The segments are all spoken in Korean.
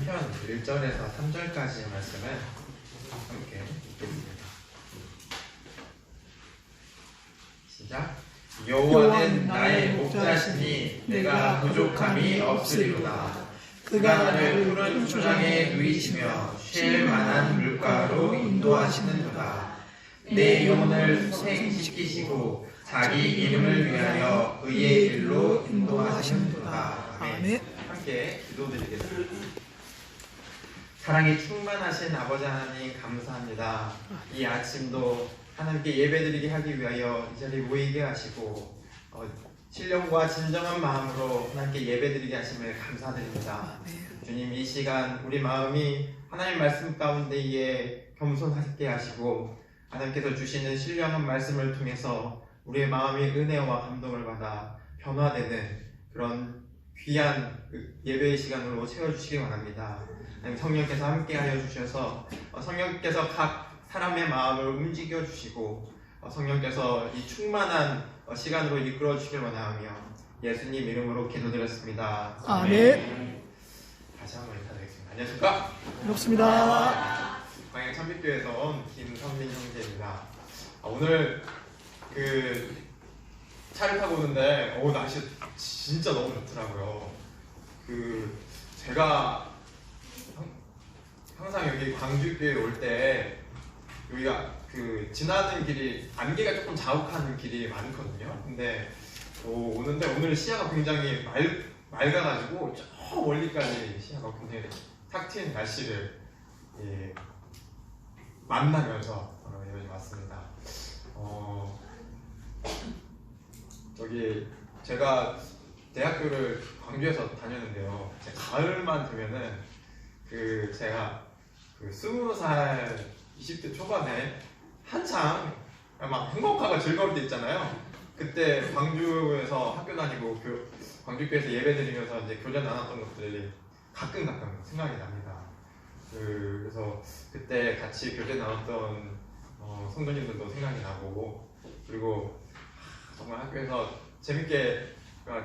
시편 1절에서 3절까지의 말씀을 함께 읽겠습니다. 시작. 여호와는 나의 목자시니 내가 부족함이 없으리로다. 그가 나를 푸른 초장에 누이시며 쉴 만한 물가로 인도하시는도다. 내 영혼을 소생시키시고 자기 이름을 위하여 의의 길로 인도하시는도다. 아멘. 함께 기도드리겠습니다. 사랑이 충만하신 아버지 하나님 감사합니다. 이 아침도 하나님께 예배드리게 하기 위하여 이 자리에 모이게 하시고 신령과 진정한 마음으로 하나님께 예배드리게 하심을 감사드립니다. 주님, 이 시간 우리 마음이 하나님 말씀 가운데에 겸손하게 하시고 하나님께서 주시는 신령한 말씀을 통해서 우리의 마음이 은혜와 감동을 받아 변화되는 그런 귀한 예배의 시간으로 채워주시기 바랍니다. 성령께서 함께하여 주셔서 성령께서 각 사람의 마음을 움직여 주시고 성령께서 이 충만한 시간으로 이끌어 주시길 원하며 예수님 이름으로 기도드렸습니다. 아멘. 다시 한번 인사드리겠습니다. 안녕하십니까? 반갑습니다. 광양 참빛교회에서 온 김선민 형제입니다. 오늘 차를 타고 오는데 날씨 진짜 너무 좋더라고요. 제가 항상 여기 광주교회 올 때 여기가 지나는 길이 안개가 조금 자욱하는 길이 많거든요. 근데 오는데 오늘 시야가 굉장히 맑아가지고 저 멀리까지 시야가 굉장히 탁 트인 날씨를 만나면서 여기 왔습니다. 제가 대학교를 광주에서 다녔는데요. 가을만 되면은 제가 20살 20대 초반에 한창 막 행복하고 즐거울 때 있잖아요. 그때 광주에서 학교 다니고 광주교회에서 예배드리면서 이제 교제 나눴던 것들이 가끔 생각이 납니다. 그래서 그때 같이 교제 나눴던 성도님들도 생각이 나고, 그리고 정말 학교에서 재밌게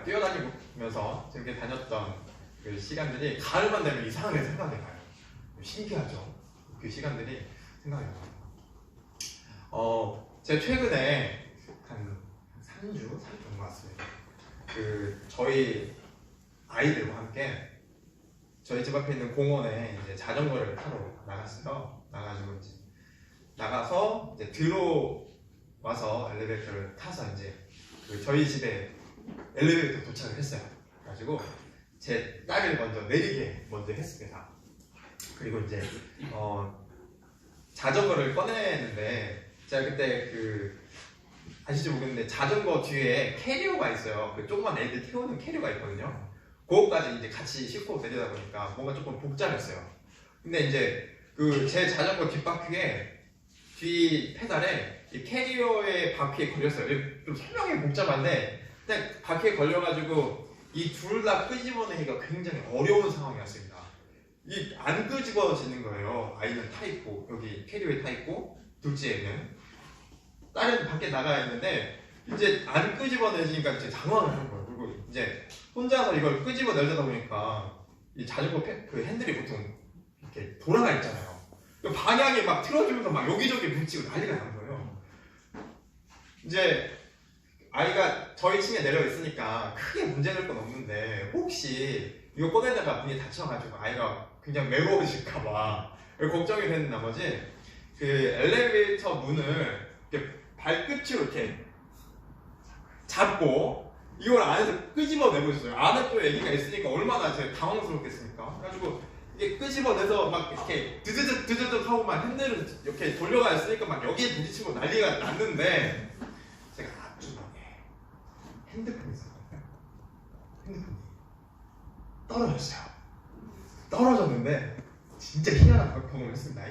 뛰어다니면서 재밌게 다녔던 그 시간들이 가을만 되면 이상하게 생각이 나요. 신기하죠? 그 시간들이 생각이 나요. 제가 최근에 한 3주 정도 왔습니다. 저희 아이들과 함께 저희 집 앞에 있는 공원에 이제 자전거를 타러 나갔어요. 나가서 이제 들어와서 엘리베이터를 타서 이제 저희 집에 엘리베이터 도착을 했어요. 그래가지고 제 딸을 먼저 했습니다. 그리고 이제 자전거를 꺼내는데 제가 그때 아실지 모르겠는데 자전거 뒤에 캐리어가 있어요. 조그만 애들 태우는 캐리어가 있거든요. 그거까지 이제 같이 싣고 내리다 보니까 뭔가 조금 복잡했어요. 근데 이제 제 자전거 뒷바퀴에 뒤 페달에 이 캐리어의 바퀴에 걸렸어요. 좀 설명이 복잡한데 그냥 바퀴에 걸려가지고 이 둘 다 끄집어내기가 굉장히 어려운 상황이었습니다. 이 안 끄집어지는 거예요. 아이는 타 있고 여기 캐리어에 타 있고 둘째는 딸은 밖에 나가 있는데 이제 안 끄집어내지니까 이제 당황을 한 거예요. 그리고 이제 혼자서 이걸 끄집어내려다 보니까 이 자전거 핸들이 보통 이렇게 돌아가 있잖아요. 방향이 막 틀어지면서 막 여기저기 뭉치고 난리가 난 거예요. 이제 아이가 저희 층에 내려 있으니까 크게 문제될 건 없는데 혹시 이거 꺼내다가 문이 닫혀가지고 아이가 굉장히 외로워질까봐 걱정이 되는 나머지 엘리베이터 문을 이렇게 발끝으로 이렇게 잡고 이걸 안에서 끄집어내고 있어요. 안에 또 애기가 있으니까 얼마나 제가 당황스럽겠습니까? 그래가지고 이게 끄집어내서 막 이렇게 드드득 하고 막 핸들을 이렇게 돌려가 있으니까 막 여기에 부딪히고 난리가 났는데 제가 앞주머니에 핸드폰이 있었거든요. 핸드폰이 떨어졌어요. 떨어졌는데 진짜 희한한 경험을 했습니다.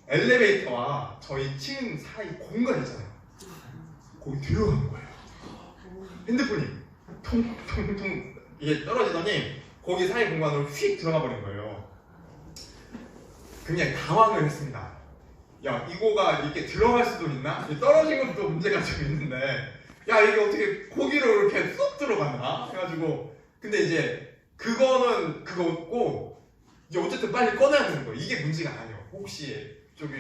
엘리베이터와 저희 층 사이 공간 있잖아요. 거기 들어간 거예요. 핸드폰이 통통통 이게 떨어지더니 거기 사이 공간으로 휙 들어가 버린 거예요. 굉장히 당황을 했습니다. 야, 이거가 이렇게 들어갈 수도 있나? 떨어진 것도 문제가 좀 있는데 야, 이게 어떻게 거기로 이렇게 쏙 들어갔나? 해가지고 근데 이제 그거는 그거고 이제 어쨌든 빨리 꺼내야 되는 거예요. 이게 문제가 아니에요. 혹시 저기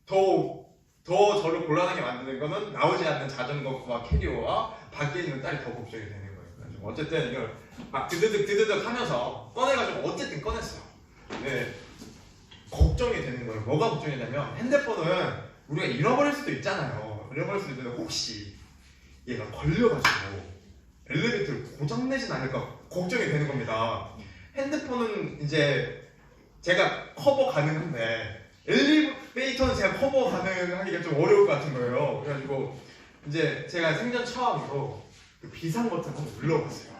더 저를 곤란하게 만드는 거는 나오지 않는 자전거와 캐리어와 밖에 있는 딸이 더 걱정이 되는 거예요. 그래가지고 어쨌든 이걸 막 드드득 하면서 꺼내가지고 어쨌든 꺼냈어요. 네. 걱정이 되는 거예요. 뭐가 걱정이냐면 핸드폰은 우리가 잃어버릴 수도 있잖아요. 잃어버릴 수도 있는데 혹시 얘가 걸려가지고 엘리베이터를 고장내진 않을까 걱정이 되는 겁니다. 핸드폰은 이제 제가 커버 가능한데 엘리베이터는 제가 커버 가능하기가 좀 어려울 것 같은 거예요. 그래가지고 이제 제가 생전 처음으로 그 비상 버튼 한번 눌러봤어요.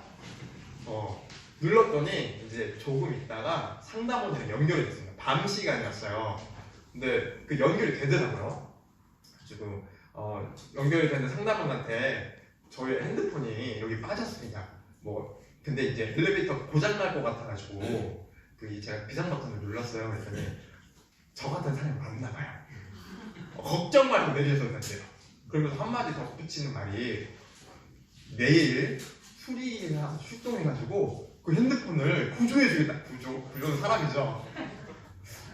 눌렀더니 이제 조금 있다가 상담원이랑 연결이 됐습니다. 밤 시간이었어요. 근데 그 연결이 되더라고요. 그래가지고 연결이 되는 상담원한테 저희 핸드폰이 여기 빠졌습니다. 뭐 근데 이제 엘리베이터 고장 날 것 같아가지고 제가 비상 버튼을 눌렀어요. 그랬더니 저 같은 사람이 맞나 봐요. 걱정 말고 내리셔도 된대요. 그러면서 한마디 더 붙이는 말이 내일 수리해서 출동해가지고 그 핸드폰을 구조해주겠다. 구조는 사람이죠.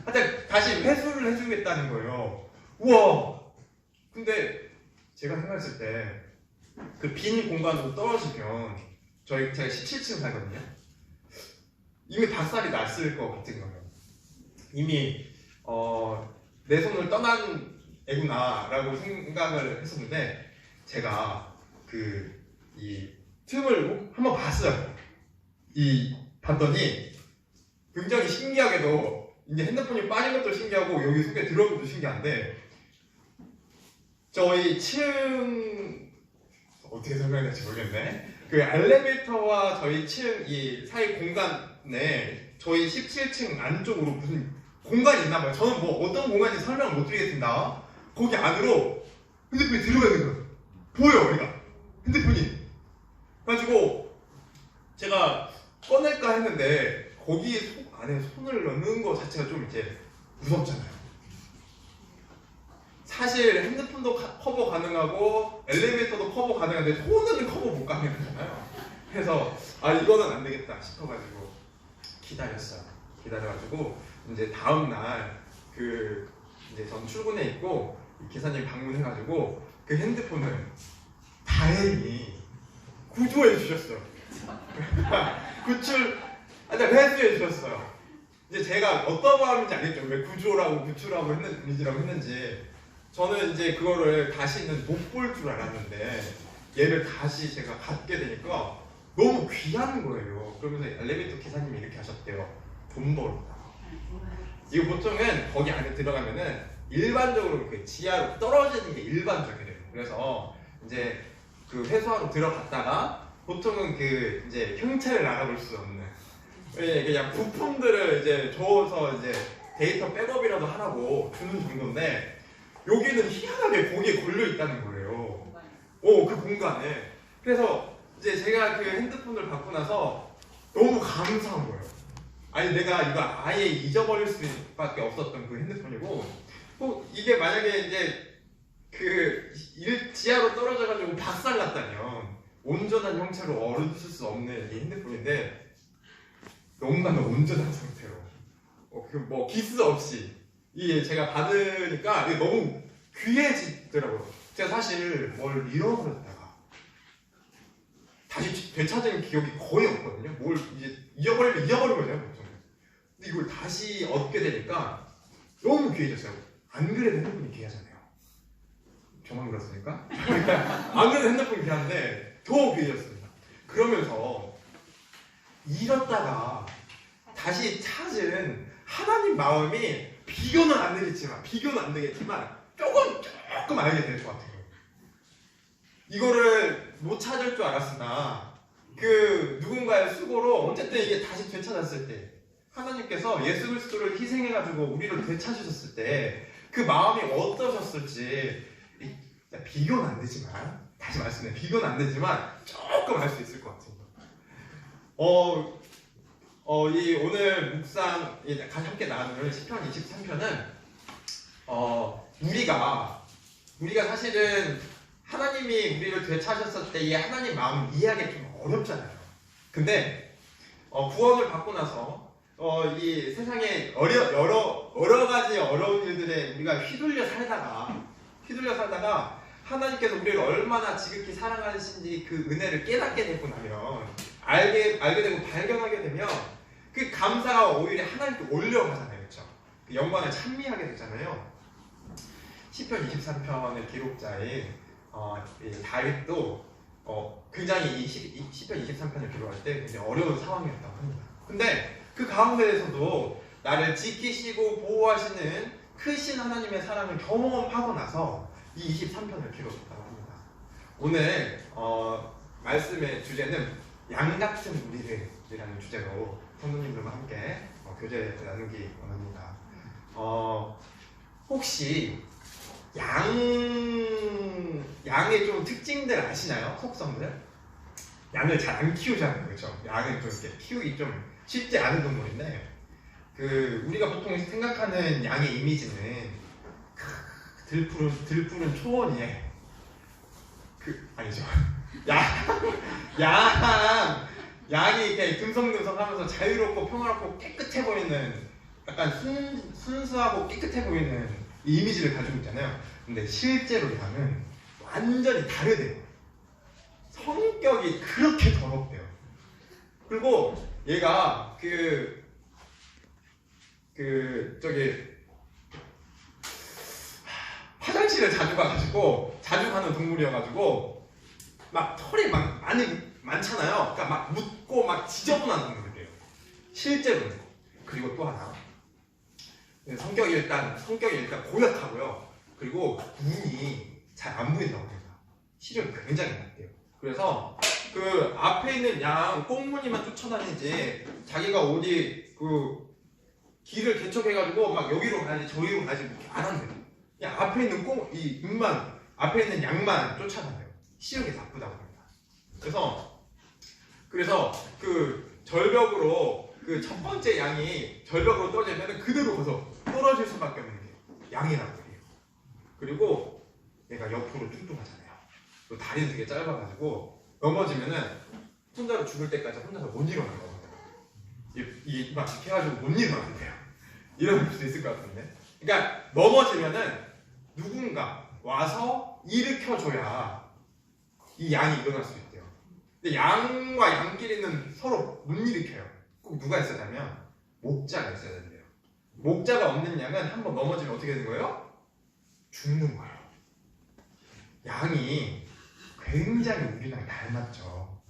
하여튼 다시 회수를 해주겠다는 거예요. 우와! 근데 제가 생각했을 때 그 빈 공간으로 떨어지면 제가 17층 살거든요. 이미 박살이 났을 것 같은 거예요. 이미 내 손을 떠난 애구나 라고 생각을 했었는데 제가 이 틈을 한번 봤어요. 봤더니 굉장히 신기하게도 이제 핸드폰이 빠진 것도 신기하고 여기 속에 들어온 것도 신기한데 저희 7층 어떻게 설명해야 될지 모르겠네. 그 엘리베이터와 저희 7층 이 사이 공간에 저희 17층 안쪽으로 무슨 공간이 있나 봐요. 저는 뭐 어떤 공간인지 설명을 못 드리겠습니다. 거기 안으로 핸드폰이 들어가 있는 거예요. 보여요, 얘가. 핸드폰이. 그래가지고 제가 꺼낼까 했는데 거기 안에 손을 넣는 거 자체가 좀 이제 무섭잖아요. 사실 핸드폰도 커버 가능하고 엘리베이터도 커버 가능한데 손은 커버 못 가능하잖아요. 그래서 이거는 안 되겠다 싶어가지고 기다렸어요. 기다려가지고 이제 다음 날 이제 전 출근해 있고 기사님 방문해가지고 그 핸드폰을 다행히 구조해 주셨어요. 회수해 주셨어요. 이제 제가 어떤 마음인지 알겠죠. 왜 구조라고 했는지. 저는 이제 그거를 다시는 못 볼 줄 알았는데 얘를 다시 제가 갖게 되니까 너무 귀한 거예요. 그러면서 엘리베이터 기사님이 이렇게 하셨대요. 돈 벌었다. 이거 보통은 거기 안에 들어가면은 일반적으로 그 지하로 떨어지는 게 일반적이래요. 그래서 이제 그 회수하러 들어갔다가 보통은 이제 형체를 알아볼 수 없는 그냥 부품들을 이제 줘서 이제 데이터 백업이라도 하라고 주는 정도인데 여기는 희한하게 거기에 걸려 있다는 거예요. 그 공간에. 그래서 이제 제가 그 핸드폰을 받고 나서 너무 감사한 거예요. 아니 내가 이거 아예 잊어버릴 수밖에 없었던 그 핸드폰이고 이게 만약에 이제 지하로 떨어져가지고 박살났다면 온전한 형체로 얻을 수 없는 이 핸드폰인데 너무나도 온전한 상태로 뭐 기스 없이 이게 제가 받으니까 이게 너무 귀해지더라고요. 제가 사실 뭘 잃어버렸다가 다시 되찾은 기억이 거의 없거든요. 뭘 이제 잊어버리면 잊어버리거든요, 보통. 근데 이걸 다시 얻게 되니까 너무 귀해졌어요. 안 그래도 핸드폰이 귀하잖아요. 저만 그렇습니까? 안 그래도 핸드폰이 귀한데 더 귀해졌습니다. 그러면서 잃었다가 다시 찾은 하나님 마음이 비교는 안 되겠지만 조금 알게 될 것 같아요. 이거를 못 찾을 줄 알았으나 누군가의 수고로 어쨌든 이게 다시 되찾았을 때 하나님께서 예수 그리스도를 희생해가지고 우리를 되찾으셨을 때 그 마음이 어떠셨을지 비교는 안 되지만 다시 말씀해 비교는 안 되지만 조금 알 수 있을 것 같습니다. 이 오늘 묵상 함께 나누는 시편 23편은 우리가 사실은 하나님이 우리를 되찾으셨을 때 이 하나님 마음을 이해하기 좀 어렵잖아요. 근데 구원을 받고 나서 이 세상에 여러 가지 어려운 일들에 우리가 휘둘려 살다가 하나님께서 우리를 얼마나 지극히 사랑하신지 그 은혜를 깨닫게 되고 나면 알게 되고 발견하게 되면 그 감사가 오히려 하나님께 올려가잖아요. 그렇죠? 그 영광을 찬미하게 되잖아요. 시편 23편의 기록자인 이 다윗도 굉장히 이 시편 23편을 기록할 때 굉장히 어려운 상황이었다고 합니다. 근데 그 가운데에서도 나를 지키시고 보호하시는 크신 하나님의 사랑을 경험하고 나서 이 23편을 기록했다고 합니다. 오늘 말씀의 주제는 양 같은 우리들이라는 주제로 성도님들과 함께 교제 나누기 원합니다. 혹시 양의 좀 특징들 아시나요? 속성들? 양을 잘 안 키우잖아요, 그렇죠? 양은 좀 이렇게 키우기 좀 쉽지 않은 동물인데, 우리가 보통 생각하는 양의 이미지는 들푸른 초원 위에 아니죠. 양이 이렇게 듬성듬성하면서 자유롭고 평화롭고 깨끗해 보이는, 약간 순수하고 깨끗해 보이는 이 이미지를 가지고 있잖아요. 근데 실제로 양은 완전히 다르대요. 성격이 그렇게 더럽대요. 그리고 얘가 화장실을 자주 가는 동물이어가지고 막 털이 많잖아요. 그러니까 막 묻고 막 지저분한 동물이에요. 실제로는. 그리고 또 하나, 성격이 일단 고약하고요. 그리고 눈이 잘 안 보인다고 합니다. 시력이 굉장히 낮대요. 그래서 그 앞에 있는 양 꽁무니만 쫓아다니지 자기가 어디 길을 개척해가지고 막 여기로 가야지 저기로 가야지 안 한대요. 그냥 앞에 있는 앞에 있는 양만 쫓아다녀요. 시력이 나쁘다고 합니다. 그래서 절벽으로 첫 번째 양이 절벽으로 떨어지면 그대로 가서 떨어질 수밖에 없는 게 양이라고 해요. 그리고 얘가 옆으로 뚱뚱하잖아요. 또 다리는 되게 짧아가지고 넘어지면은 혼자로 죽을 때까지 혼자서 못 일어나는 거거든요. 막 이렇게 해가지고 못 일어나는데요. 일어날 수 있을 것 같은데. 그러니까 넘어지면은 누군가 와서 일으켜줘야 이 양이 일어날 수 있대요. 근데 양과 양끼리는 서로 못 일으켜요. 꼭 누가 있어야 되냐면 목자가 있어야 된대요. 목자가 없는 양은 한번 넘어지면 어떻게 되는 거예요? 죽는 거예요. 양이 굉장히 우리랑 닮았죠.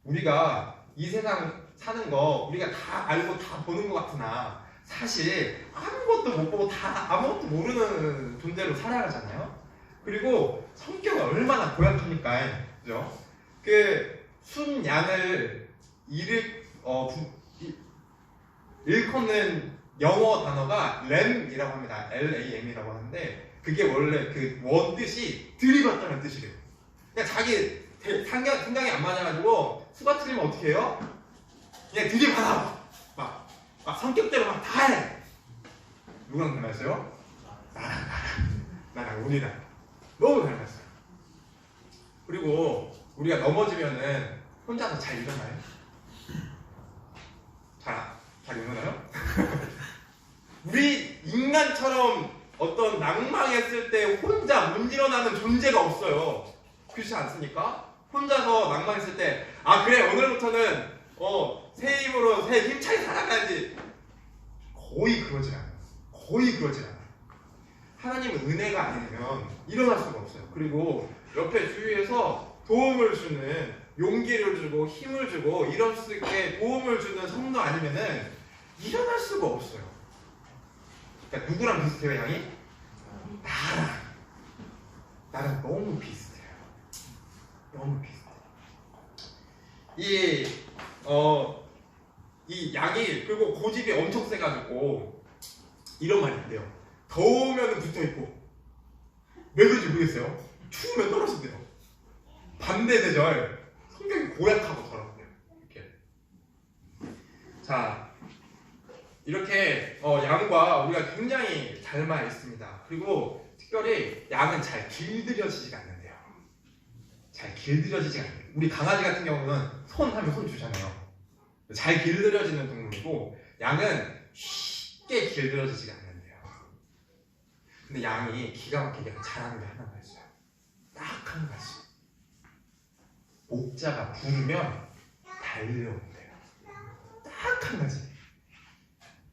우리가 이 세상 사는 거 우리가 다 알고 다 보는 것 같으나 사실 아무것도 못 보고 다 아무것도 모르는 존재로 살아가잖아요. 그리고 성격이 얼마나 고약하니까, 그죠? 순 양을 일컫는 영어 단어가 램이라고 합니다. LAM이라고 하는데 그게 원래 원뜻이 들이받다는 뜻이래요. 그냥 자기 생각이 안 맞아가지고 수가 틀리면 어떻게 해요? 그냥 들이받아. 막 성격대로 막 다 해. 누구랑 닮았어요? 나랑 우리랑 너무 닮았어요. 그리고 우리가 넘어지면은 혼자서 잘 일어나요? 잘 일어나요? 우리 인간처럼 어떤 낭망했을 때 혼자 못 일어나는 존재가 없어요. 그렇지 않습니까? 혼자서 낭망했을 때 그래 오늘부터는 새 힘으로 새 힘차게 살아가야지. 거의 그러질 않아요. 하나님은 은혜가 아니면 일어날 수가 없어요. 그리고 옆에 주위에서 도움을 주는, 용기를 주고 힘을 주고 이럴 수 있게 도움을 주는 성도 아니면은 일어날 수가 없어요. 그러니까 누구랑 비슷해요, 양이? 나랑 너무 비슷해요. 너무 비슷해요. 이 양이 그리고 고집이 엄청 세가지고 이런 말이 있대요. 더우면 붙어있고 왜 그런지 모르겠어요. 추우면 떨어진대요. 반대대절 성격이 고약하고 더럽대요. 이렇게 양과 우리가 굉장히 닮아 있습니다. 그리고 특별히 양은 잘 길들여지지가 않는데요. 우리 강아지 같은 경우는 손 하면 손 주잖아요. 잘 길들여지는 동물이고 양은 쉽게 길들여지지가 않는데요. 근데 양이 기가 막히게 잘하는 게 하나가 있어요. 딱 한 가지. 목자가 부르면 달려온대요. 딱 한 가지.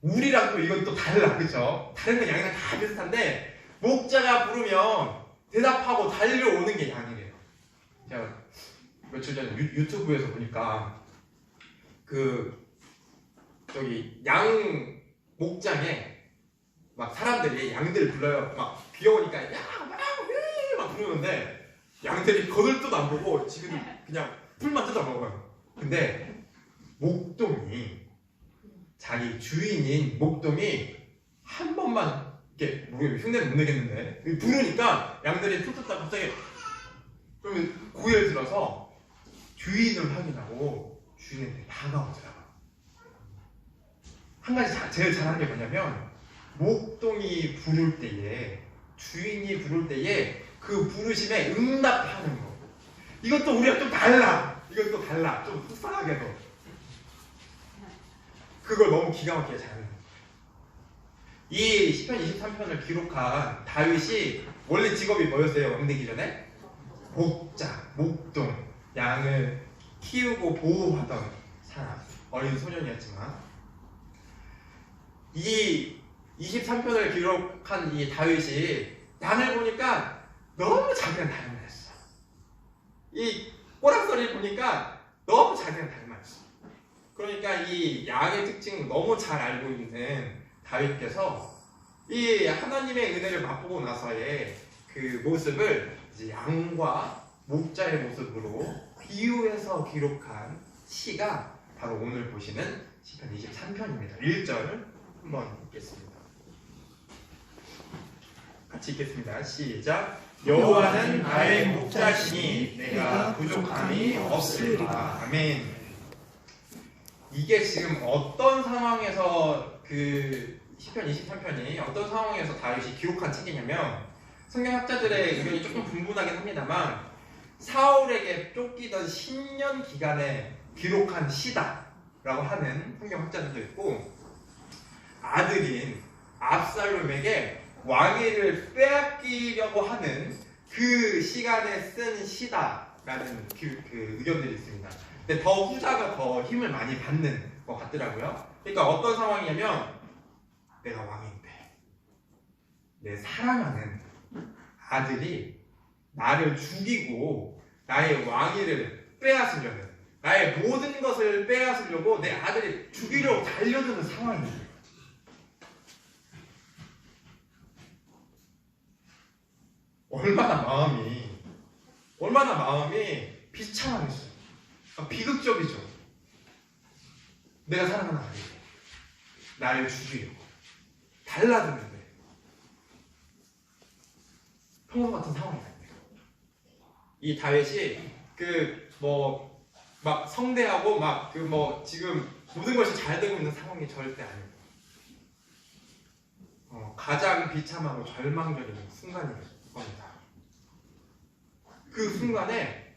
우리랑 또 이건 또 달라, 그쵸? 다른 건 양이랑 다 비슷한데 목자가 부르면 대답하고 달려오는 게 양이래요. 제가 며칠 전에 유튜브에서 보니까 저기 양 목장에 막 사람들이 양들 불러요. 막 귀여우니까 막 부르는데 양들이 거들떠도 안 보고 지금 그냥 풀만 뜯어먹어요. 근데 목동이 자기 주인인 목동이 한 번만 이렇게 흉내를 못 내겠는데 부르니까 양들이 툭툭딱 갑자기 그러면 고개를 들어서 주인을 확인하고 주인한테 다가오더라고요. 한 가지 제일 잘하는 게 뭐냐면 목동이 부를 때에 주인이 부를 때에 그 부르심에 응답하는 거. 이것도 우리가 좀 달라. 이것도 달라. 좀 속상하게도. 그걸 너무 기가 막히게 잘하는 거예요. 이 시편 23편을 기록한 다윗이 원래 직업이 뭐였어요? 왕되기 전에? 목자, 목동, 양을 키우고 보호하던 사람, 어린 소년이었지만 이 23편을 기록한 이 다윗이 양을 보니까 너무 자기랑 닮아있어. 이 꼬락서리를 보니까 너무 자기랑 닮아있어. 그러니까 이 양의 특징을 너무 잘 알고 있는 다윗께서 이 하나님의 은혜를 맛보고 나서의 그 모습을 이제 양과 목자의 모습으로 비유해서 기록한 시가 바로 오늘 보시는 시편 23편입니다. 1절 한번 읽겠습니다. 같이 읽겠습니다. 시작. 여호와는 나의 목자시니 내가 부족함이 없으리라. 아멘. 이게 지금 어떤 상황에서 그 시편 23편이 어떤 상황에서 다윗이 기록한 책이냐면 성경학자들의 의견이 조금 분분하긴 합니다만 사울에게 쫓기던 10년 기간에 기록한 시다라고 하는 성경학자들도 있고 아들인 압살롬에게 왕위를 빼앗기려고 하는 그 시간에 쓴 시다라는 그 의견들이 있습니다. 근데 더 후자가 더 힘을 많이 받는 것 같더라고요. 그러니까 어떤 상황이냐면 내가 왕인데 내 사랑하는 아들이 나를 죽이고 나의 왕위를 빼앗으려는 나의 모든 것을 빼앗으려고 내 아들이 죽이려고 달려드는 상황이에요. 얼마나 마음이 비참하겠어요. 비극적이죠. 내가 사랑하는 아들이 나를 죽이려고 달라드는데 평소 같은 상황이 아니에요. 이 다윗이 막 성대하고 지금 모든 것이 잘 되고 있는 상황이 절대 아니에요. 가장 비참하고 절망적인 순간일 겁니다. 그 순간에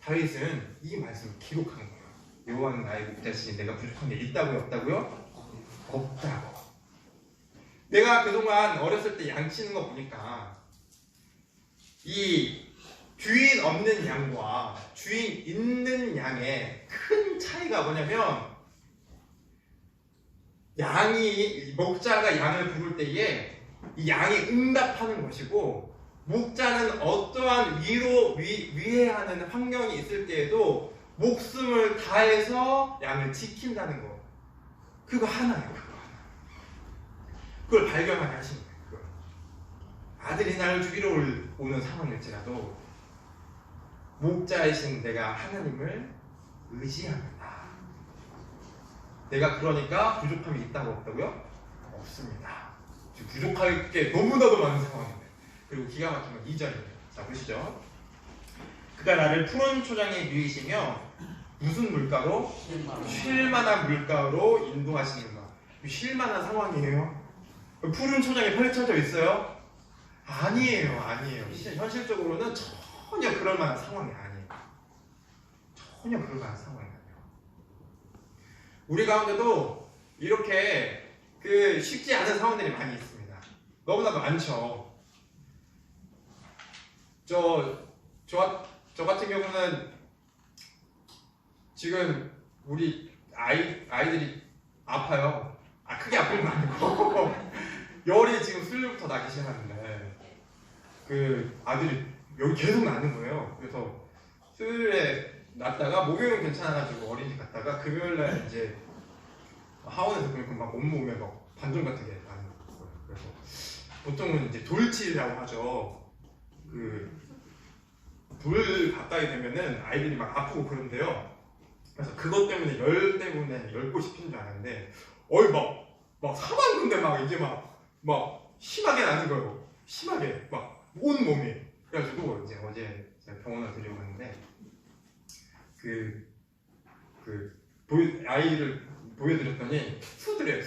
다윗은 이 말씀을 기록한 거예요. 여호와는 나의 목자시니 내가 부족한 게 있다고요? 없다고요? 없다고. 내가 그동안 어렸을 때 양 치는 거 보니까 이 주인 없는 양과 주인 있는 양의 큰 차이가 뭐냐면 목자가 양을 부를 때에 이 양이 응답하는 것이고 목자는 어떠한 위해하는 환경이 있을 때에도 목숨을 다해서 양을 지킨다는 거. 그거 하나예요. 그걸 발견하게 하신 거예요. 아들이 나를 죽이러 오는 상황일지라도 목자이신 내가 하나님을 의지합니다. 내가 그러니까 부족함이 있다고 없다고요? 없습니다. 지금 부족할 게 너무나도 많은 상황입니다. 그리고 기가 막힌 건 2절입니다. 자, 보시죠. 그가 나를 푸른 초장에 누이시며 무슨 물가로? 쉴만한 물가로 인도하시는가. 쉴만한 상황이에요? 푸른 초장에 펼쳐져 있어요? 아니에요. 현실적으로는 전혀 그럴 만한 상황이 아니에요. 전혀 그럴 만한 상황이 아니에요. 우리 가운데도 이렇게 그 쉽지 않은 상황들이 많이 있습니다. 너무나도 많죠. 저 같은 경우는 지금 우리 아이들이 아파요. 크게 아픈 건 아니고 열이 지금 수요일부터 나기 시작하는데 그 아들이 열이 계속 나는 거예요. 그래서 수요일에 났다가 목요일은 괜찮아가지고 어린이집 갔다가 금요일날 이제 하원에서 그러니까 막 온몸에 막 반점 같은 게 나는 거예요. 그래서 보통은 이제 돌치라고 하죠. 돌 가까이 되면은 아이들이 막 아프고 그런데요. 그래서 그것 때문에 열 때문에 열꽃이 피는 줄 알았는데 막 사방 근데 막 이제 막 심하게 나는 거예요. 심하게 막 온 몸이. 그래가지고 이제 어제 제가 병원을 데려갔는데 아이를 보여드렸더니 수두래요.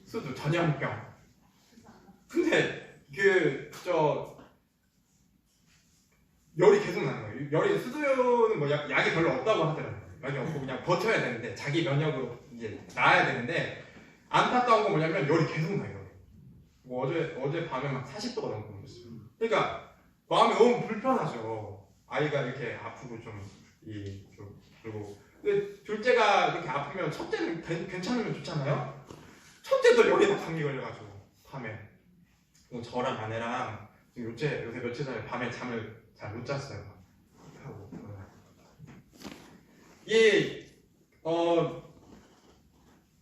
수두 전염병. 근데 열이 계속 나는 거예요. 열이 수두는 뭐 약이 별로 없다고 하더라고요. 약이 없고 그냥 버텨야 되는데 자기 면역으로 이제 나아야 되는데 안타까운 건 뭐냐면 열이 계속 나요. 뭐 어제 밤에 막 40도가 넘고 그랬어요. 그러니까 마음이 너무 불편하죠. 아이가 이렇게 아프고 그리고 근데 둘째가 이렇게 아프면 첫째는 괜찮으면 좋잖아요. 첫째도 열이 막 감기 걸려가지고 밤에 저랑 아내랑 요새 며칠 전에 밤에 잠을 잘 못 잤어요. 하고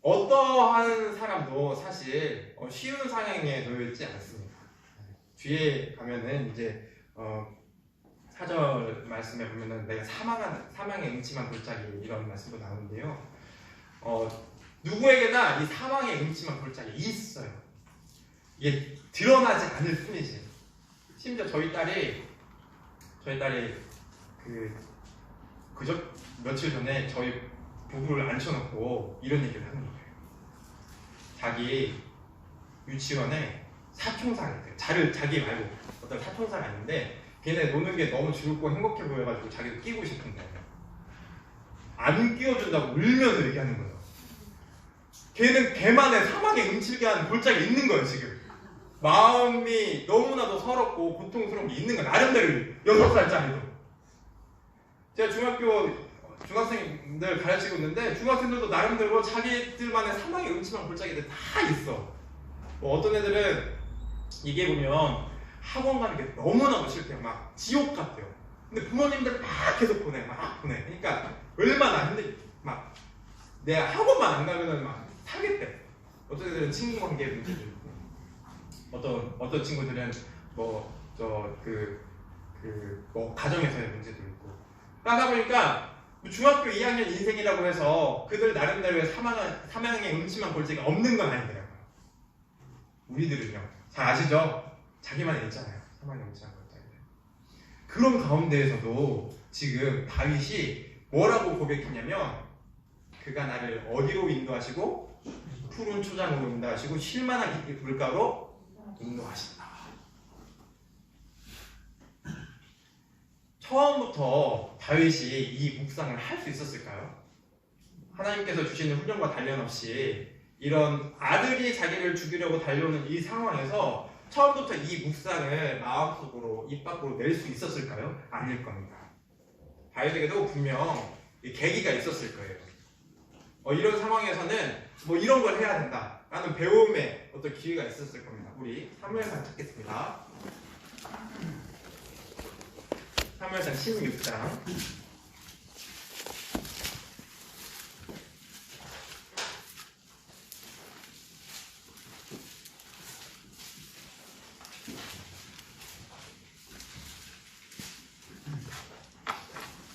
어떠한 사람도 사실 쉬운 상황에 놓여 있지 않습니다. 뒤에 가면은 이제 사절 말씀에 보면은 내가 사망의 음침한 골짜기 이런 말씀도 나오는데요. 누구에게나 이 사망의 음침한 골짜기 있어요. 이게 드러나지 않을 뿐이지. 심지어 저희 딸이 며칠 전에 저희 부부를 앉혀놓고 이런 얘기를 하는 거예요. 자기 유치원에 사총사가 있대요. 자기 말고 어떤 사총사가 있는데 걔네 노는 게 너무 즐겁고 행복해 보여가지고 자기도 끼고 싶은데 안 끼워준다고 울면서 얘기하는 거예요. 걔는 걔만의 사막에 음칠게 하는 골짜기 있는 거예요. 지금 마음이 너무나도 서럽고 고통스러운 게 있는 거예요. 나름대로 6살짜리도. 제가 중학생들 가르치고 있는데 중학생들도 나름대로 자기들만의 사막의 음침한 골짜기들 다 있어. 뭐 어떤 애들은 이게 보면 학원 가는 게 너무나도 싫대요. 막 지옥 같대요. 근데 부모님들 막 계속 보내. 그러니까 얼마나 막 내가 학원만 안 가면은 막 타겠대. 어떤 애들은 친구 관계 문제도 있고, 어떤 친구들은 뭐 가정에서의 문제도 있고. 그러다 보니까 중학교 2학년 인생이라고 해서 그들 나름대로의 사망의 음침한 골짜기가 없는 건 아니더라고요. 우리들은요, 잘 아시죠? 자기만의 있잖아요. 사망의 음침한 골짜기. 그런 가운데에서도 지금 다윗이 뭐라고 고백했냐면, 그가 나를 어디로 인도하시고 푸른 초장으로 인도하시고 쉴만한 깊이 물가로 인도하신다. 처음부터 다윗이 이 묵상을 할 수 있었을까요? 하나님께서 주시는 훈련과 단련 없이 이런 아들이 자기를 죽이려고 달려오는 이 상황에서 처음부터 이 묵상을 마음속으로 입 밖으로 낼 수 있었을까요? 아닐 겁니다. 다윗에게도 분명 계기가 있었을 거예요. 이런 상황에서는 뭐 이런 걸 해야 된다 라는 배움의 어떤 기회가 있었을 겁니다. 우리 사무엘상 찾겠습니다. 사무엘상 16장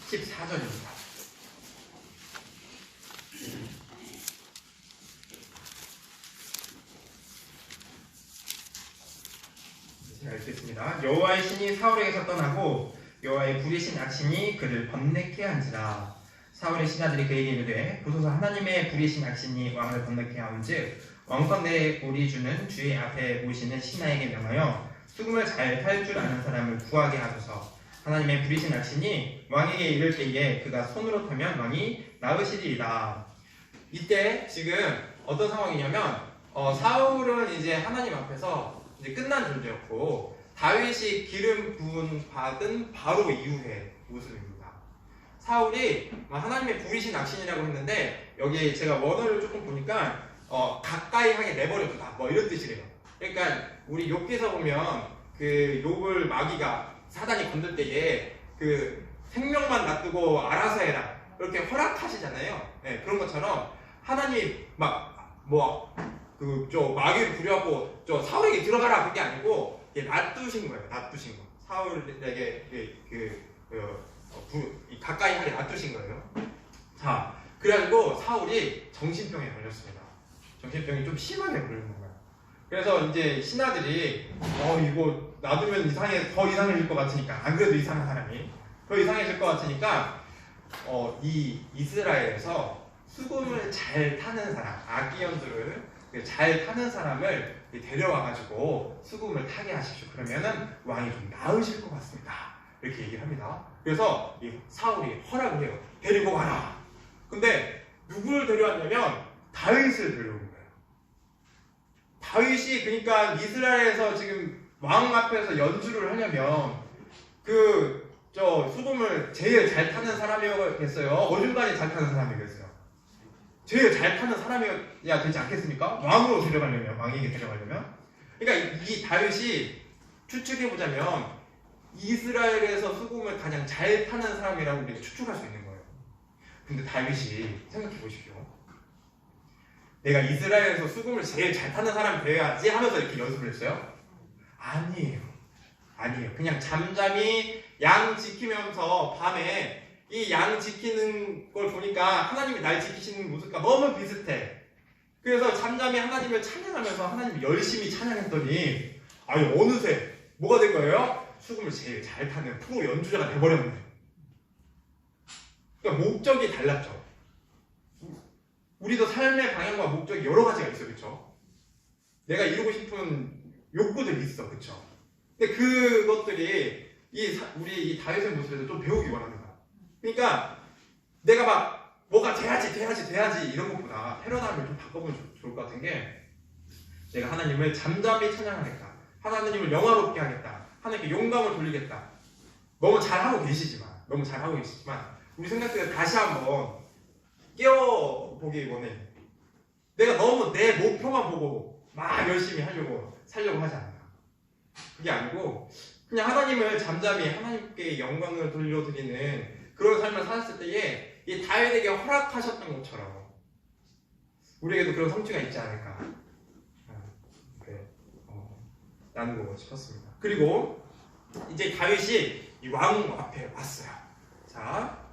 14절입니다. 제가 읽겠습니다. 여호와의 신이 사울에게서 떠나고 여호와의 불의 신 악신이 그를 번뇌케 한지라. 사울의 신하들이 그에게 이르되 보소서 하나님의 불의 신 악신이 왕을 번뇌케 하온즉 왕컨대 우리 주는 주의 앞에 모시는 신하에게 명하여 수금을 잘 탈 줄 아는 사람을 구하게 하소서. 하나님의 불의 신 악신이 왕에게 이를 때에 그가 손으로 타면 왕이 나으시리이다. 이때 지금 어떤 상황이냐면 사울은 이제 하나님 앞에서 이제 끝난 존재였고 다윗이 기름 부은 받은 바로 이후의 모습입니다. 사울이 하나님의 부리신 악신이라고 했는데 여기 제가 원어를 조금 보니까 가까이 하게 내버려두다 뭐 이런 뜻이래요. 그러니까 우리 욥기서 보면 그 욥을 마귀가 사단이 건들 때에 그 생명만 놔두고 알아서 해라 이렇게 허락하시잖아요. 네, 그런 것처럼 하나님이 저 마귀를 부려갖고 저 사울에게 들어가라 그게 아니고 놔두신 거예요. 놔두신 거. 사울에게 가까이 하게 놔두신 거예요. 자, 그래가지고 사울이 정신병에 걸렸습니다. 정신병이 좀 심하게 걸리는 거예요. 그래서 이제 신하들이 이거 놔두면 더 이상해질 것 같으니까 안 그래도 이상한 사람이 더 이상해질 것 같으니까 이 이스라엘에서 수금을 잘 타는 사람, 악기 연주를 잘 타는 사람을 데려와가지고 수금을 타게 하십시오. 그러면은 왕이 좀 나으실 것 같습니다. 이렇게 얘기를 합니다. 그래서 이 사울이 허락을 해요. 데리고 와라. 근데 누구를 데려왔냐면 다윗을 데려온 거예요. 다윗이 그러니까 이스라엘에서 지금 왕 앞에서 연주를 하려면 수금을 제일 잘 타는 사람이었겠어요? 어중간히 잘 타는 사람이겠어요? 제일 잘 타는 사람이어야 되지 않겠습니까? 왕으로 데려가려면, 왕에게 데려가려면. 그러니까 이 다윗이 추측해보자면 이스라엘에서 수금을 가장 잘 타는 사람이라고 우리가 추측할 수 있는 거예요. 근데 다윗이 생각해보십시오. 내가 이스라엘에서 수금을 제일 잘 타는 사람이 되어야지 하면서 이렇게 연습을 했어요? 아니에요. 그냥 잠잠히 양 지키면서 밤에 이 양 지키는 걸 보니까 하나님이 날 지키시는 모습과 너무 비슷해. 그래서 잠잠히 하나님을 찬양하면서 하나님을 열심히 찬양했더니 어느새 뭐가 된 거예요? 수금을 제일 잘 타는 프로 연주자가 돼버렸네. 그러니까 목적이 달랐죠. 우리도 삶의 방향과 목적이 여러 가지가 있어, 그렇죠? 내가 이루고 싶은 욕구들이 있어, 그렇죠? 근데 그것들이 우리 이 다윗의 모습에서 좀 배우기 원합니다. 그러니까 내가 뭐가 돼야지 이런 것보다 패러다임을 좀 바꿔보면 좋을 것 같은 게 내가 하나님을 잠잠히 찬양하겠다. 하나님을 영화롭게 하겠다. 하나님께 용감을 돌리겠다. 너무 잘하고 계시지만 우리 생각들을 다시 한번 깨워보기 원해. 내가 너무 내 목표만 보고 막 열심히 살려고 하지 않는다. 그게 아니고 그냥 하나님을 잠잠히 하나님께 영광을 돌려드리는 그런 삶을 살았을 때에 이 다윗에게 허락하셨던 것처럼 우리에게도 그런 성취가 있지 않을까 나누고 싶었습니다. 그리고 이제 다윗이 이 왕 앞에 왔어요. 자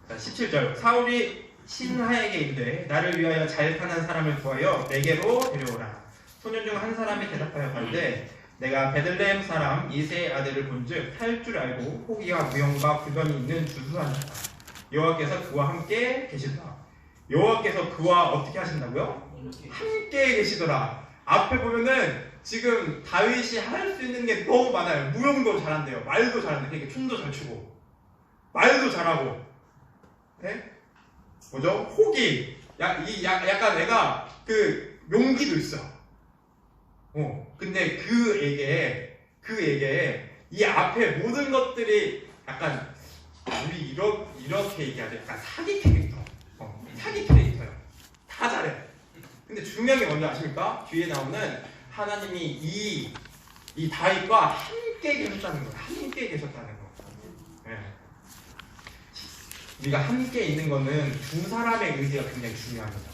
17절 사울이 신하에게 이르되 나를 위하여 잘 타는 사람을 구하여 내게로 데려오라. 소년 중 한 사람이 대답하여 가로되 내가 베들레헴 사람 이새의 아들을 본즉 탈 줄 알고 호기와 무용과 불변이 있는 주수한 자다. 여호와께서 그와 함께 계시더라. 여호와께서 그와 어떻게 하신다고요? 함께 계시더라. 앞에 보면은 지금 다윗이 할 수 있는 게 너무 많아요. 무용도 잘한대요. 말도 잘한대요. 그러니까 춤도 잘 추고 말도 잘하고 네? 뭐죠? 호기 약간 내가 용기도 있어. 근데 그에게 이 앞에 모든 것들이 약간 우리 이렇게 얘기하죠. 약간 사기 캐릭터. 사기 캐릭터요. 다 잘해. 근데 중요한 게 뭔지 아십니까? 뒤에 나오는 하나님이 이 다윗과 함께 계셨다는 거예요. 함께 계셨다는 거. 네. 우리가 함께 있는 거는 두 사람의 의지가 굉장히 중요합니다.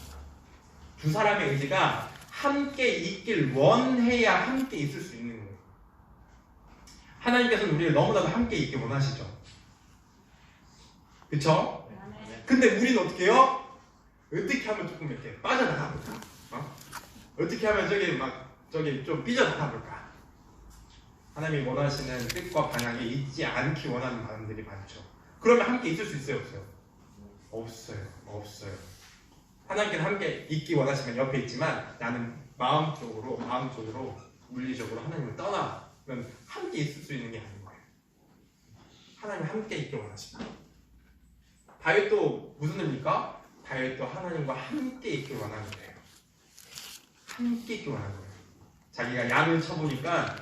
두 사람의 의지가 함께 있길 원해야 함께 있을 수 있는 거예요. 하나님께서는 우리를 너무나도 함께 있길 원하시죠. 그쵸? 근데 우리는 어떻게 해요? 어떻게 하면 조금 이렇게 빠져나가 볼까? 어떻게 하면 저기 좀 삐져나가 볼까? 하나님이 원하시는 뜻과 방향에 있지 않기 원하는 사람들이 많죠. 그러면 함께 있을 수 있어요? 없어요? 없어요. 하나님께서 함께 있기 원하시면 옆에 있지만 나는 마음적으로 물리적으로 하나님을 떠나면 함께 있을 수 있는 게 아닌 거예요. 하나님 함께 있기 원하십니다. 다윗도 무슨 의미입니까? 다윗도 하나님과 함께 있길 원하는 거예요. 함께 있길 원하는 거예요. 자기가 양을 쳐보니까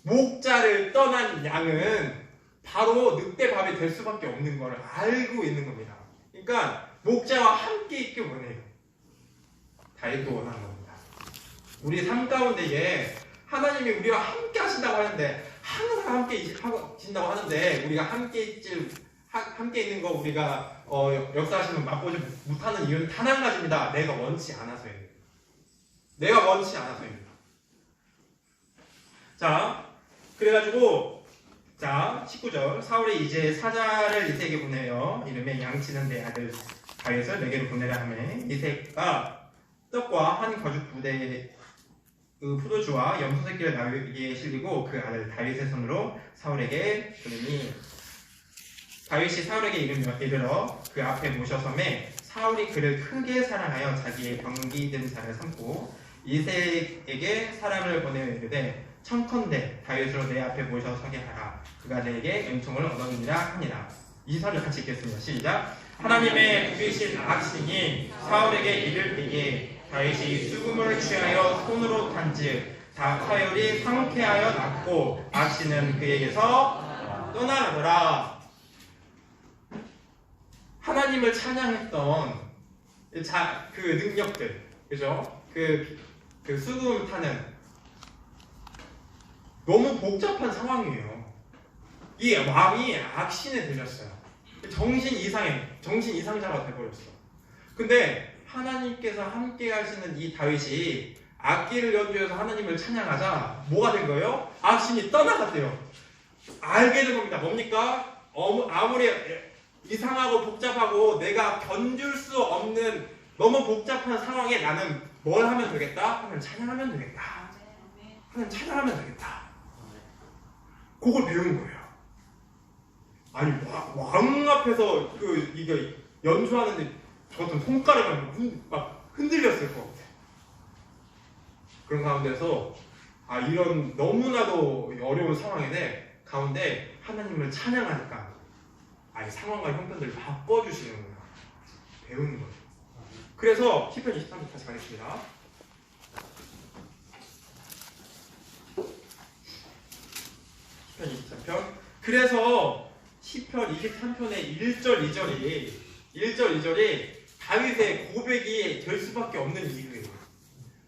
목자를 떠난 양은 바로 늑대밥이 될 수밖에 없는 걸 알고 있는 겁니다. 그러니까 목자와 함께 있길 원해요. 다윗도 원하는 겁니다. 우리 삶 가운데에 하나님이 우리와 함께 하신다고 하는데, 항상 함께 계신다고 하는데, 우리가 함께 있는 거 우리가 역사하시면 맛보지 못하는 이유는 단 한 가지입니다. 내가 원치 않아서예요. 내가 원치 않아서입니다. 자, 그래가지고 자 19절 사울이 이제 사자를 이새에게 보내요. 이름에 양치는 내 아들 다윗을 내게로 보내라 하매 이새가 떡과 한 거죽 부대 그 포도주와 염소 새끼를 나귀에 실리고 그 아들 다윗의 손으로 사울에게 보내니 다윗이 사울에게 이르러 그 앞에 모셔서매 사울이 그를 크게 사랑하여 자기의 병기된 자를 삼고 이새에게 사람을 보내어 이르되 청컨대 다윗으로 내 앞에 모셔서게 하라. 그가 내게 은총을 얻었느니라 하니라. 23절 같이 읽겠습니다. 시작. 하나님의 부리신 악신이 사울에게 이를 때에 다윗이 수금을 취하여 손으로 탄즉 사울이 상쾌하여 낫고 악신은 그에게서 떠나가더라. 하나님을 찬양했던 그 능력들, 그죠? 그 수금 타는 너무 복잡한 상황이에요. 이 왕이 악신에 들렸어요. 정신 이상자가 돼버렸어. 근데 하나님께서 함께 하시는 이 다윗이 악기를 연주해서 하나님을 찬양하자 뭐가 된 거예요? 악신이 떠나갔대요. 알게 된 겁니다. 뭡니까? 아무리 이상하고 복잡하고 내가 견줄 수 없는 너무 복잡한 상황에 나는 뭘 하면 되겠다? 하나님 찬양하면 되겠다. 하나님 찬양하면 되겠다. 그걸 배운 거예요. 아니 왕 앞에서 이게 연주하는데 저 같은 손가락을 막 흔들렸을 것 같아요. 그런 가운데서 이런 너무나도 어려운 상황인데 가운데 하나님을 찬양하니까 이 상황과 형편들을 바꿔주시는구나. 배우는 거예요. 그래서 시편 23편 다시 가겠습니다. 시편 23편. 그래서 시편 23편의 1절 2절이 다윗의 고백이 될 수밖에 없는 이유예요.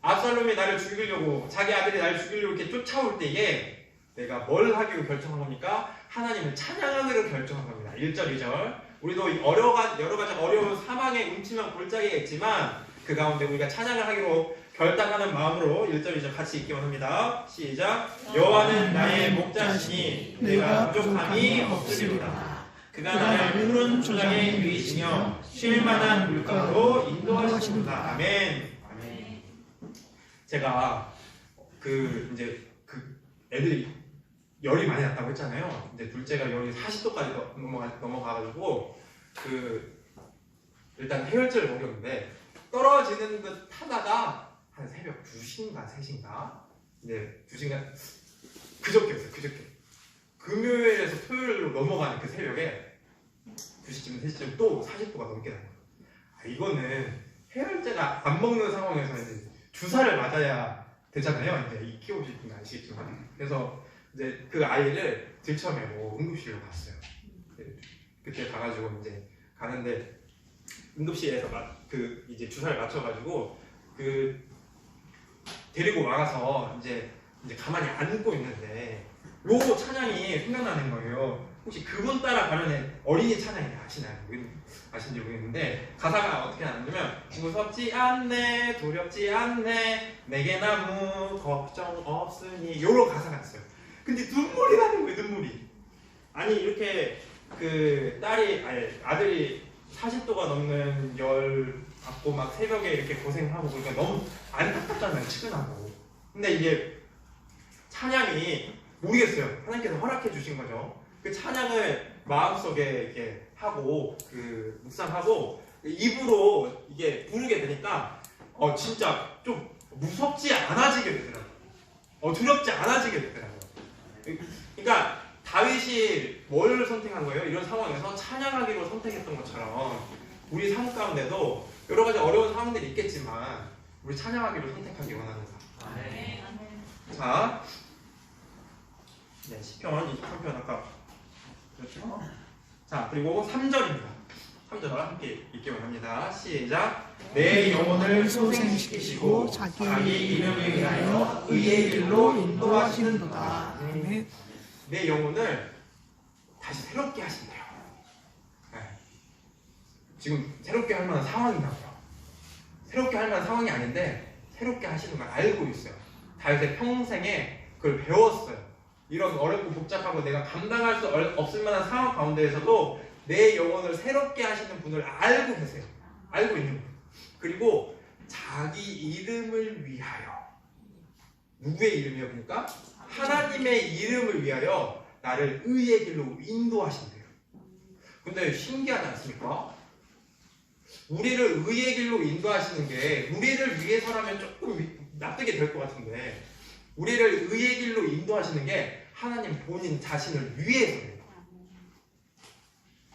압살롬이 나를 죽이려고, 자기 아들이 나를 죽이려고 이렇게 쫓아올 때에 내가 뭘 하기로 결정한 겁니까? 하나님을 찬양하기로 결정한 겁니다. 1절 2절. 우리도 여러 가지 어려운 사망의 음침한 골짜기가 있지만 그 가운데 우리가 찬양을 하기로 결단하는 마음으로 1절 2절 같이 읽기만 합니다. 시작. 여호와는 나의 목자시니 내가 부족함이 없으리로다. 그가 나를 푸른 초장에 누이시며 쉴만한 물가로 인도하시는다. 아멘. 아멘. 제가 애들이 열이 많이 났다고 했잖아요. 근데 둘째가 열이 40도까지 넘어가가지고 일단 해열제를 먹였는데 떨어지는 듯 하다가 한 새벽 2시인가 3시인가 네 2시인가 그저께였어요. 금요일에서 토요일로 넘어가는 그 새벽에 2시쯤 3시쯤 또 40도가 넘게 나요. 이거는 해열제가 안 먹는 상황에서 이제 주사를 맞아야 되잖아요. 이제 이 키워보실 분은 아시겠지만. 그래서 이제 그 아이를 들쳐매고 응급실로 갔어요. 그때 가가지고 이제 가는데 응급실에서 이제 주사를 맞춰가지고 데리고 와서 이제 가만히 앉고 있는데 요 찬양이 생각나는 거예요. 혹시 그분 따라 가면 어린이 찬양이 아신지 모르겠는데 가사가 어떻게 나냐면 무섭지 않네 두렵지 않네 내게 아무 걱정 없으니 요런 가사가 있어요. 근데 눈물이 나는 거예요. 눈물이. 아니 이렇게 아들이 40도가 넘는 열 받고 막 새벽에 이렇게 고생하고 그러니까 너무 안타깝잖아요. 측은하고. 근데 이게 찬양이 모르겠어요. 하나님께서 허락해 주신 거죠. 그 찬양을 마음속에 이렇게 하고 묵상하고 입으로 이게 부르게 되니까 진짜 좀 무섭지 않아지게 되더라고요. 두렵지 않아지게 되더라고요. 그러니까 다윗이 뭘 선택한 거예요? 이런 상황에서 찬양하기로 선택했던 것처럼 우리 삶 가운데도 여러 가지 어려운 상황들이 있겠지만 우리 찬양하기로 선택하기 원합니다. 자, 네, 시편 23편 아까 그렇죠? 자, 그리고 3절입니다. 3절 함께 읽기 원합니다. 시작. 내 영혼을 소생시키시고 자기 이름을 위하여 의의 길로 인도하시는도다. 아멘. 내 영혼을 다시 새롭게 하신대요. 네. 지금 새롭게 할 만한 상황이냐고요. 새롭게 할 만한 상황이 아닌데 새롭게 하시는 걸 알고 있어요. 다윗의 평생에 그걸 배웠어요. 이런 어렵고 복잡하고 내가 감당할 수 없을 만한 상황 가운데에서도 내 영혼을 새롭게 하시는 분을 알고 계세요. 알고 있는 분. 그리고 자기 이름을 위하여. 누구의 이름이요? 그러니까 하나님의 이름을 위하여 나를 의의 길로 인도하신대요. 근데 신기하지 않습니까? 우리를 의의 길로 인도하시는 게 우리를 위해서라면 조금 납득이 될 것 같은데 우리를 의의 길로 인도하시는 게 하나님 본인 자신을 위해서예요.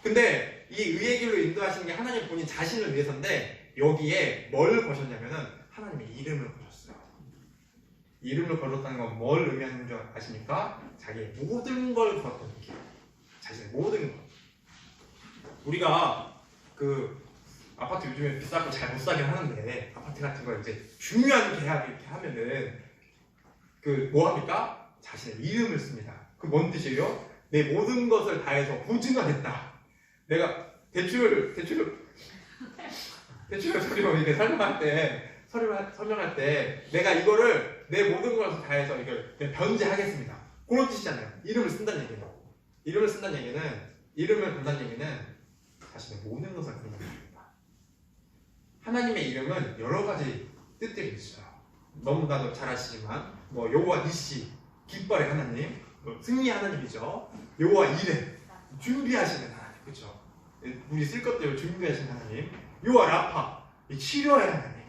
근데 이 의의 길로 인도하시는 게 하나님 본인 자신을 위해서인데 여기에 뭘 거셨냐면은 하나님의 이름을 거셨어요. 이름을 걸었다는 건 뭘 의미하는 줄 아십니까? 자기의 모든 걸 걸었다는 얘기예요. 자신의 모든 것. 우리가 그 아파트 요즘에 비싸고 잘 못 사긴 하는데 아파트 같은 거 이제 중요한 계약 이렇게 하면은 그 뭐 합니까? 자신의 이름을 씁니다. 그 뭔 뜻이에요? 내 모든 것을 다해서 보증하겠다. 내가 대출 서류 이렇게 설명할 때 내가 이거를 내 모든 것을 다해서 이걸 변제하겠습니다. 그런 뜻이잖아요. 이름을 쓴다는 얘기예요. 이름을 건다는 얘기는 자신의 모든 것을 건다는 겁니다. 하나님의 이름은 여러 가지 뜻들이 있어요. 너무나도 잘 아시지만 뭐 여호와 니시, 깃발의 하나님, 승리 하나님이죠. 여호와 이레, 준비하시는 하나님, 그렇죠? 우리 쓸 것들을 준비하시는 하나님. 여호와 라파, 치료의 하나님,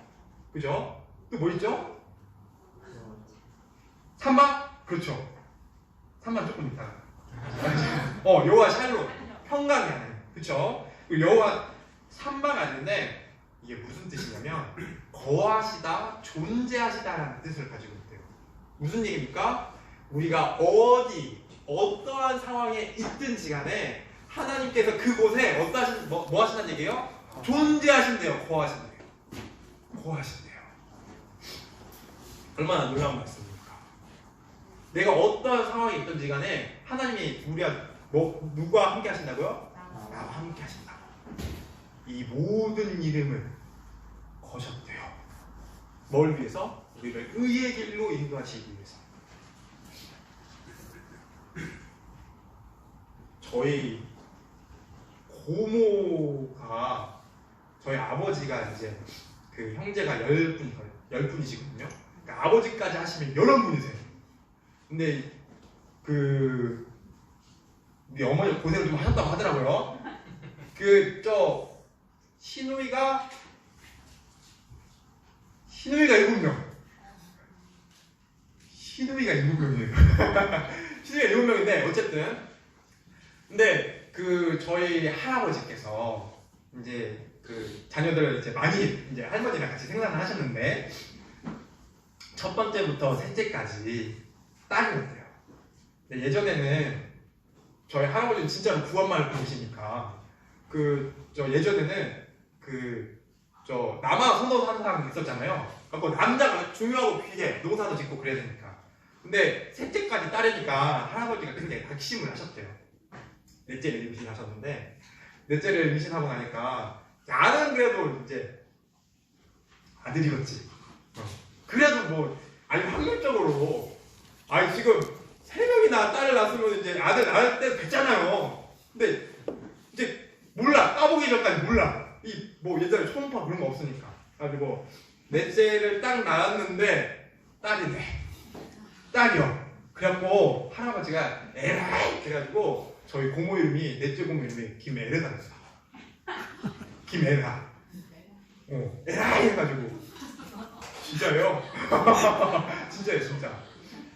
그죠? 또 뭐 있죠? 삼방, 그렇죠? 삼방 조금 있다가 여호와 샬롬, 평강의 하나님, 그렇죠? 여호와 삼방 아닌데 이게 무슨 뜻이냐면 거하시다, 존재하시다라는 뜻을 가지고 있대요. 무슨 얘기입니까? 우리가 어떠한 상황에 있든지 간에 하나님께서 그곳에 뭐 하신다는 얘기예요? 존재하신대요. 거하신대요. 얼마나 놀라운 말씀입니까? 내가 어떠한 상황에 있든지 간에 하나님이 누구와 함께 하신다고요? 나와 함께 하신다. 이 모든 이름을 거셨대요. 뭘 위해서? 우리를 의의 길로 인도하시기 위해서. 저희 고모가 저희 아버지가 이제 그 형제가 10분이시거든요. 그러니까 아버지까지 하시면 11분이세요. 근데 우리 어머니 고생을 좀 하셨다고 하더라고요. 시누이가 7명. 시누이가 7명이에요. 시누이가 7명인데 어쨌든 근데 저희 할아버지께서 이제 자녀들을 이제 많이 이제 할머니랑 같이 생산을 하셨는데 첫 번째부터 셋째까지 딸이었대요. 근데 예전에는 저희 할아버지는 진짜로 구한마을 분이시니까 예전에는 남아 선도 하는 사람이 있었잖아요. 그래서 남자가 중요하고 귀해 농사도 짓고 그래야 되니까. 근데 셋째까지 딸이니까 할아버지가 굉장히 낙심을 하셨대요. 넷째를 임신하셨는데 넷째를 임신하고 나니까 나는 그래도 이제 아들이겠지. 그래도 확률적으로 지금 3명이나 딸을 낳았으면 이제 아들 낳을 때 됐잖아요. 근데 이제 몰라. 까보기 전까지 몰라. 예전에 초음파 그런 거 없으니까. 그리고 넷째를 딱 낳았는데 딸이요. 그래갖고 할아버지가 에라이 그래가지고 저희 고모 이름이 넷째 고모 이름이 김에르다였어. 김에라. 에라이 해가지고 진짜예요. 진짜예요, 진짜.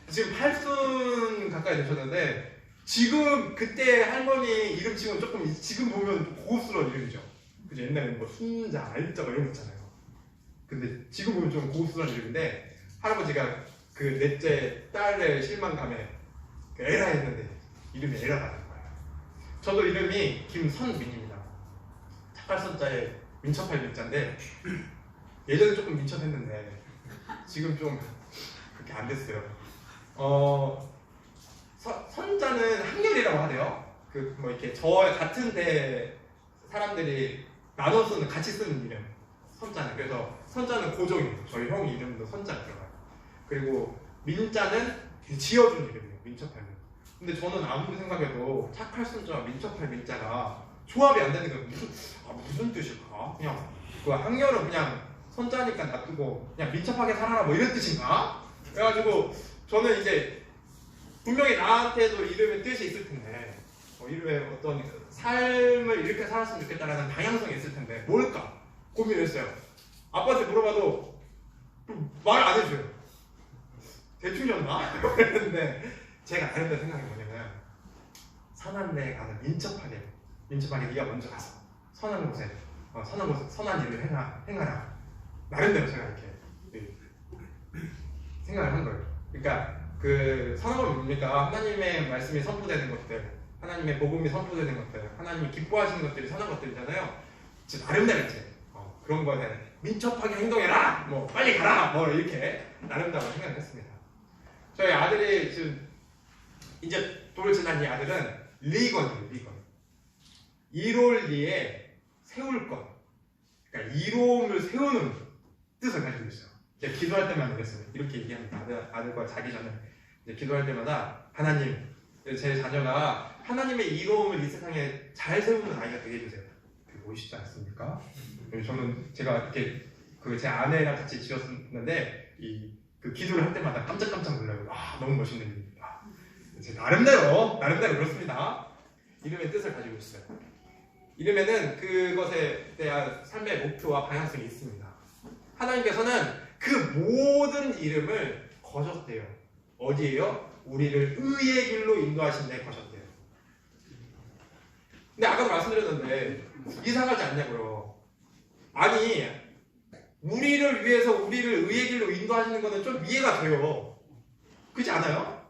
지금 8순 가까이 되셨는데 지금 그때 할머니 이름 치고는 조금 지금 보면 고급스러운 이름이죠. 그죠? 옛날에 뭐 순자, 알자가 이런 거 있잖아요. 근데 지금 보면 좀 고급스러운 이름인데 할아버지가 그 넷째 딸의 실망감에 그 에라 했는데 이름이 에라가 된 거예요. 저도 이름이 김선민입니다. 착할 선자에 민첩할 민자인데 예전에 조금 민첩했는데 지금 좀 그렇게 안 됐어요. 선자는 학렬이라고 하대요. 그 뭐 이렇게 저 같은 대 사람들이 나눠 쓰는 같이 쓰는 이름 선자는. 그래서 선자는 고정이에요. 저희 형 이름도 선자 들어가요. 그리고 민자는 지어준 이름이에요. 민첩할 민. 근데 저는 아무리 생각해도 착할 선자와 민첩할 민자가 조합이 안 되는 거예요. 무슨 뜻일까? 그냥 그 학렬은 그냥 선자니까 놔두고 그냥 민첩하게 살아라 뭐 이런 뜻인가? 그래가지고 저는 이제 분명히 나한테도 이름의 뜻이 있을 텐데 이름의 어떤 삶을 이렇게 살았으면 좋겠다라는 방향성이 있을 텐데 뭘까? 고민을 했어요. 아빠한테 물어봐도 말 안 해줘요. 대충이었나? 그랬는데 제가 나름대로 생각이 뭐냐면 선한 데 가서 민첩하게 네가 먼저 가서 선한 곳에 선한 일을 행하라. 나름대로 제가 이렇게 생각을 한 거예요. 그러니까 그 선한 건 뭡니까? 하나님의 말씀이 선포되는 것들, 하나님의 복음이 선포되는 것들, 하나님이 기뻐하시는 것들이 선한 것들이잖아요. 제 나름대로 이제 그런 거는 민첩하게 행동해라, 뭐 빨리 가라, 뭐 이렇게 나름대로 생각을 했습니다. 저희 아들이 지금 이제 돌을 지난 이 아들은 리건이에요. 리건. 이롤리에 세울 것. 그러니까 이로움을 세우는 뜻을 가지고 있어요. 제가 기도할 때만 그랬어요. 이렇게 얘기합니다. 아들과 자기 전에 이제 기도할 때마다 하나님, 제 자녀가 하나님의 이로움을 이 세상에 잘 세우는 아이가 되게 해주세요. 그게 멋있지 않습니까? 저는 제가 이렇게 그 제 아내랑 같이 지었는데 그 기도를 할 때마다 깜짝깜짝 놀라요. 와, 너무 멋있는 일입니다. 제 나름대로 그렇습니다. 이름의 뜻을 가지고 있어요. 이름에는 그것에 대한 삶의 목표와 방향성이 있습니다. 하나님께서는 그 모든 이름을 거셨대요. 어디에요? 우리를 의의 길로 인도하신 데 거셨대요. 근데 아까도 말씀드렸는데 이상하지 않냐고요. 아니, 우리를 위해서 우리를 의의 길로 인도하시는 거는 좀 이해가 돼요. 그렇지 않아요?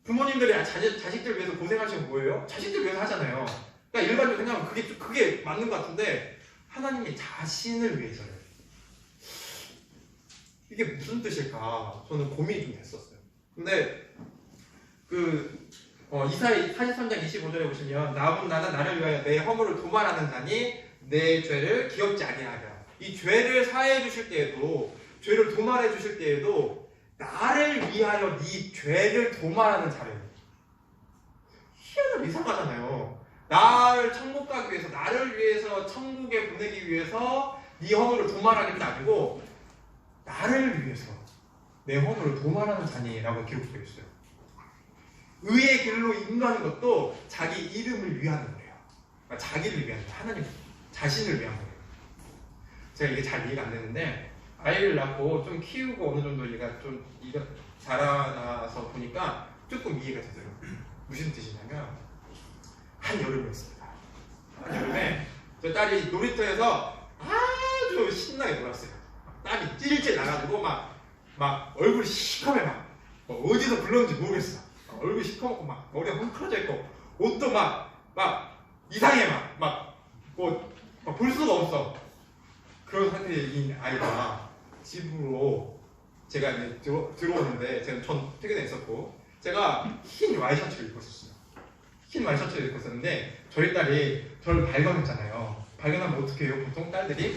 부모님들이 자식들 위해서 고생하시면 뭐예요? 자식들 위해서 하잖아요. 그러니까 일반적으로 생각하면 그게 맞는 것 같은데 하나님이 자신을 위해서요. 이게 무슨 뜻일까? 저는 고민이 좀 됐었어요. 근데 이사야 43장 25절에 보시면 나는 나를 위하여 내 허물을 도말하는 자니 내 죄를 기억지 아니하리라. 이 죄를 사해 주실 때에도, 죄를 도말해 주실 때에도 나를 위하여 네 죄를 도말하는 자래요. 희한하게 이상하잖아요. 나를 천국 가기 위해서, 나를 위해서 천국에 보내기 위해서 네 허물을 도말하기는 아니고 나를 위해서 내 허물을 도말하는 자니라고 기록되어 있어요. 의의 길로 인도하는 것도 자기 이름을 위하는 거예요. 그러니까 자기를 위한 거예요. 하나님 자신을 위한 거예요. 제가 이게 잘 이해가 안 되는데 아이를 낳고 좀 키우고 어느 정도 얘가 자라나서 보니까 조금 이해가 되더라고요. 무슨 뜻이냐면 한여름이었습니다. 한여름에 저 딸이 놀이터에서 아주 신나게 놀았어요. 땀이 찔찔 나가지고 막 얼굴이 시커매 뭐 어디서 불렀는지 모르겠어. 얼굴이 시커멓고 막 머리가 헝클어져 있고 옷도 막 이상해 뭐 볼 수가 없어. 그런 상태인 아이가 집으로 제가 이제 들어오는데 전 퇴근해 있었고 제가 흰 와이셔츠를 입고 있었어요. 흰 와이셔츠를 입고 있었는데 저희 딸이 저를 발견했잖아요. 발견하면 어떻게 해요? 보통 딸들이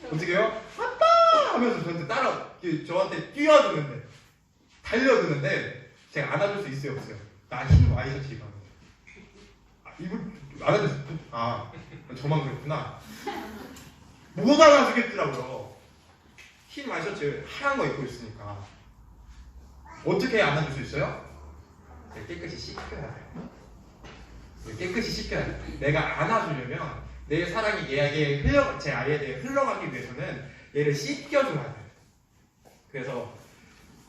어떻게 해요? 아빠! 하면서 저한테 뛰어드는데 달려드는데 제가 안아줄 수 있어요? 없어요? 나 흰 와이셔츠 입었는데 안아줄 수 저만 그랬구나. 못 안아주겠더라고요. 흰 와이셔츠 하얀 거 입고 있으니까. 어떻게 안아줄 수 있어요? 깨끗이 씻겨야 돼요. 깨끗이 씻겨야 돼요. 내가 안아주려면 내 사랑이 제 아이에 대해 흘러가기 위해서는 얘를 씻겨줘야 돼요. 그래서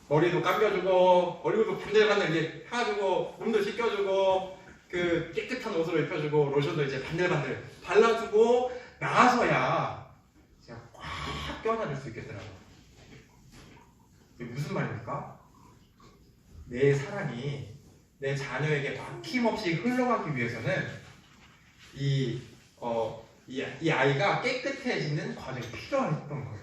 머리도 감겨주고 얼굴도 반들반들 이렇게 펴주고 몸도 씻겨주고 그 깨끗한 옷으로 입혀주고 로션도 이제 반들반들 발라주고 나서야 제가 꽉 껴안아줄 수 있겠더라고요. 이게 무슨 말입니까? 내 사랑이 내 자녀에게 막힘없이 흘러가기 위해서는 이 아이가 깨끗해지는 과정이 필요했던 거예요.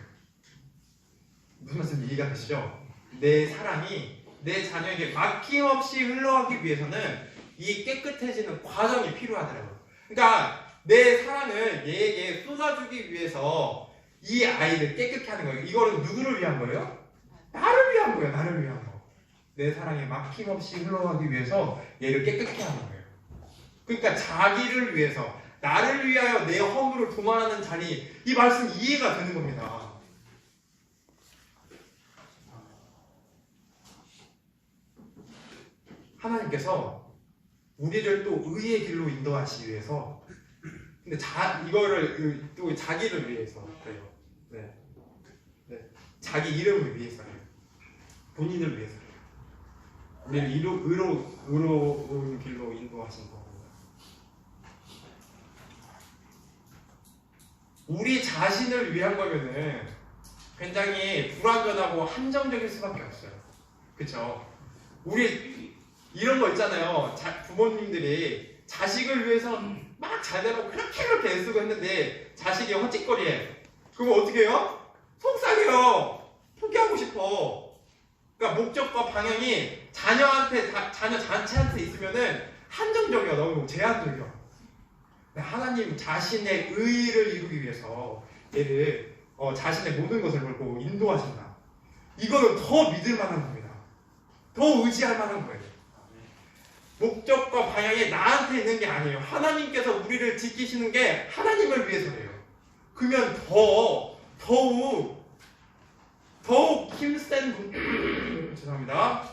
무슨 말씀 이해가 되시죠? 내 사랑이 내 자녀에게 막힘없이 흘러가기 위해서는 이 깨끗해지는 과정이 필요하더라고요. 그러니까 내 사랑을 얘에게 쏟아주기 위해서 이 아이를 깨끗게 하는 거예요. 이거는 누구를 위한 거예요? 나를 위한 거예요. 나를 위한 거. 내 사랑에 막힘없이 흘러가기 위해서 얘를 깨끗게 하는 거예요. 그러니까 자기를 위해서 나를 위하여 내 허물을 도말하는 자니 이 말씀 이해가 되는 겁니다. 하나님께서 우리를 또 의의 길로 인도하시기 위해서 근데 이거를 또 자기를 위해서 그래요. 네. 자기 이름을 위해서요. 본인을 위해서요. 우리를 의로운 길로 인도하신 겁니다. 우리 자신을 위한 거면은 굉장히 불완전하고 한정적일 수밖에 없어요. 그쵸? 우리 이런 거 있잖아요. 부모님들이 자식을 위해서 막 잘되라고 그렇게 애쓰고 했는데 자식이 헛짓거리해. 그럼 어떻게 해요? 속상해요. 포기하고 싶어. 그러니까 목적과 방향이 자녀 자체한테 있으면은 한정적이야. 너무 제한적이야. 하나님 자신의 의를 이루기 위해서 얘를 자신의 모든 것을 걸고 인도하신다. 이거는 더 믿을 만한 겁니다. 더 의지할 만한 거예요. 목적과 방향이 나한테 있는 게 아니에요. 하나님께서 우리를 지키시는 게 하나님을 위해서예요. 그러면 더욱 힘센 죄송합니다.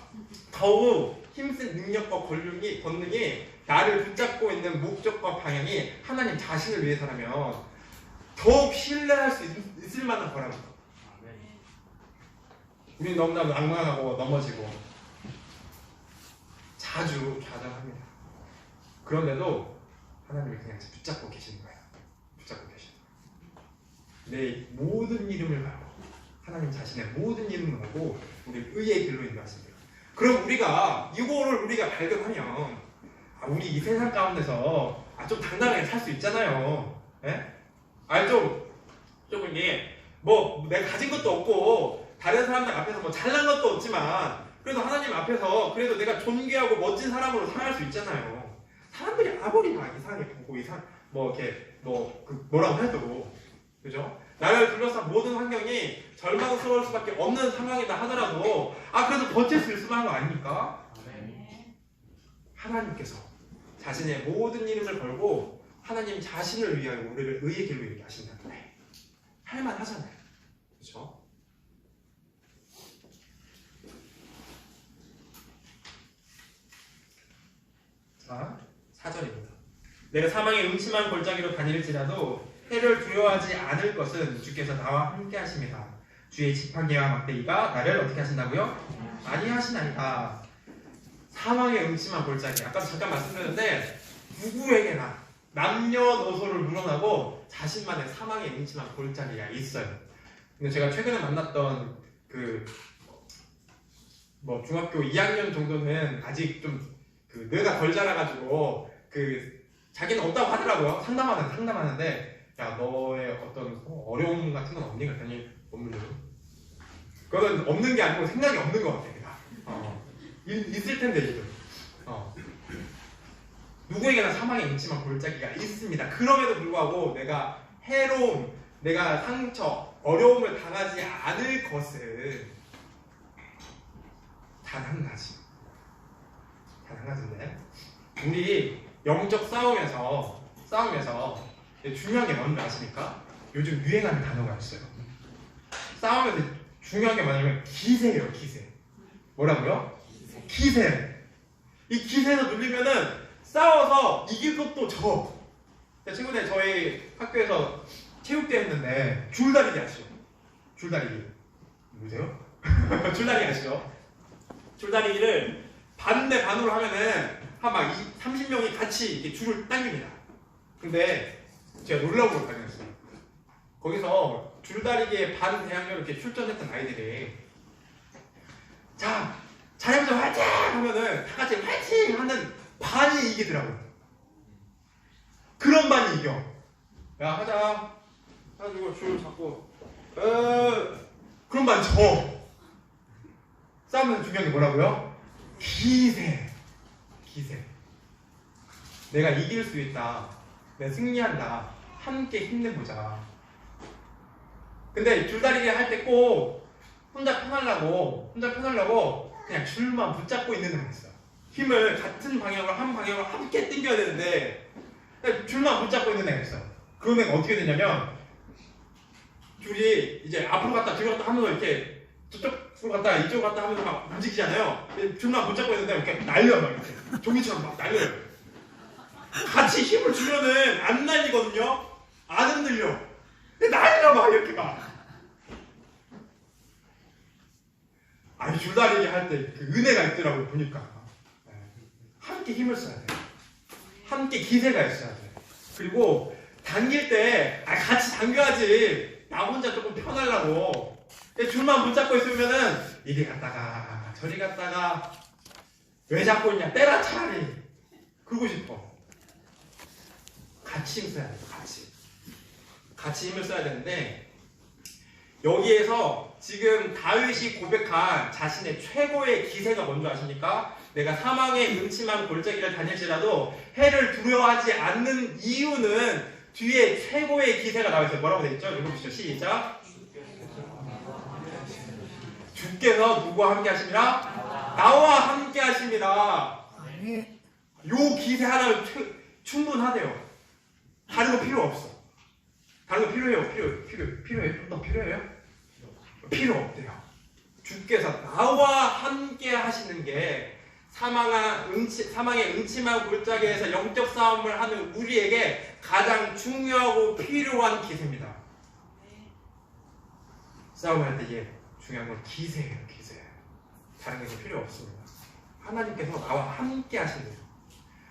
더욱 힘센 능력과 권능이 나를 붙잡고 있는 목적과 방향이 하나님 자신을 위해서라면 더욱 신뢰할 수 있을 만한 거라고. 우리는 너무나 낭만하고 넘어지고 자주 좌절합니다. 그런데도 하나님이 그냥 붙잡고 계시는 거예요. 붙잡고 계시는 거예요. 내 모든 이름을 걸고 하나님 자신의 모든 이름을 걸고 우리를 의의 길로 인도하십니다. 그럼 우리가 발견하면 우리 이 세상 가운데서 좀 당당하게 살 수 있잖아요. 예? 좀 이게 내가 가진 것도 없고 다른 사람들 앞에서 잘난 것도 없지만 그래도 하나님 앞에서 그래도 내가 존귀하고 멋진 사람으로 살아갈 수 있잖아요. 사람들이 아무리 막 이상하게 보고 뭐라고 해도 그죠? 나를 둘러싼 모든 환경이 절망스러울 수밖에 없는 상황이다 하더라도 그래도 버틸 수 있을 만한 거 아닙니까? 하나님께서 자신의 모든 이름을 걸고 하나님 자신을 위하여 우리를 의의 길로 이렇게 하신다는데 할만하잖아요. 그렇죠? 자, 4절입니다. 내가 사망의 음침한 골짜기로 다닐지라도 해를 두려워하지 않을 것은 주께서 나와 함께 하십니다. 주의 지팡이와 막대기가 나를 어떻게 하신다고요? 많이 하시나이다. 사망의 음침한 골짜기. 아까 잠깐 말씀드렸는데 누구에게나 남녀노소를 물어나고 자신만의 사망의 음침한 골짜기가 있어요. 근데 제가 최근에 만났던 중학교 2학년 정도는 아직 좀 뇌가 덜 자라가지고 자기는 없다고 하더라고요. 상담하는데 야 너의 어떤 어려움 같은 건 없니? 그랬더니 없는 그거는 없는 게 아니고 생각이 없는 것 같아. 있을 텐데 지금. 누구에게나 사망의 음침한 골짜기가 있습니다. 그럼에도 불구하고 내가 해로움, 내가 상처, 어려움을 당하지 않을 것은 단 한 가지인데 우리 영적 싸움에서 중요한 게 뭔지 아십니까? 요즘 유행하는 단어가 있어요. 싸움에서 중요한 게 뭐냐면 기세예요. 기세. 뭐라고요? 기세. 이 기세에서 눌리면은 싸워서 이길 것도 져. 친구들 저희 학교에서 체육대회 했는데 줄다리기 아시죠? 줄다리기. 누구세요? 줄다리기 아시죠? 줄다리기를 반대 반으로 하면은 한 막 30명이 같이 이렇게 줄을 당깁니다. 근데 제가 놀라운 걸 발견했어요. 거기서 줄다리기의 반 대학로 이렇게 출전했던 아이들이 자, 자영자 화이팅! 하면은 다 같이 화이팅! 하는 반이 이기더라고요. 그런 반이 이겨. 야, 하자. 해가지고 줄 잡고 그런 반 져. 싸우면서 중요한 게 뭐라고요? 기세. 내가 이길 수 있다. 내가 승리한다. 함께 힘내보자. 근데 줄다리기 할 때 꼭 혼자 편하려고 그냥 줄만 붙잡고 있는 애가 있어요. 힘을 같은 방향으로 한 방향으로 함께 당겨야 되는데 그냥 줄만 붙잡고 있는 애가 있어요. 그런 애가 어떻게 되냐면 줄이 이제 앞으로 갔다 뒤로 갔다 하면서 이렇게 저쪽으로 갔다 이쪽으로 갔다 하면서 막 움직이잖아요. 줄만 붙잡고 있는데 이렇게 날려 막 이렇게 종이처럼 막 날려요. 같이 힘을 주면은 안 날리거든요. 안 흔들려. 근데 날려 막 이렇게 막. 아니 줄다리기 할 때 그 은혜가 있더라고요 보니까. 함께 힘을 써야 돼. 함께 기세가 있어야 돼. 그리고 당길 때 같이 당겨야지. 나 혼자 조금 편하려고. 줄만 붙잡고 있으면은 이리 갔다가 저리 갔다가 왜 잡고 있냐 때라 차라리 그러고 싶어. 같이 힘 써야 돼. 같이 힘을 써야 되는데 여기에서 지금 다윗이 고백한 자신의 최고의 기세가 뭔지 아십니까? 내가 사망의 음침한 골짜기를 다닐지라도 해를 두려워하지 않는 이유는 뒤에 최고의 기세가 나와 있어요. 뭐라고 되어 있죠? 읽어보시죠. 시작. 주께서 누구와 함께 하십니다? 나와 함께 하십니다. 요 기세 하나 충분하대요. 다른 거 필요 없어. 다른 거 필요해요? 필요해요? 좀 더 필요해요? 필요 없대요. 주께서 나와 함께 하시는 게 사망의 음침한 골짜기에서 영적 싸움을 하는 우리에게 가장 중요하고 필요한 기세입니다. 싸움할 때 이게 중요한 건 기세예요. 기세. 다른 게 필요 없습니다. 하나님께서 나와 함께 하신대요.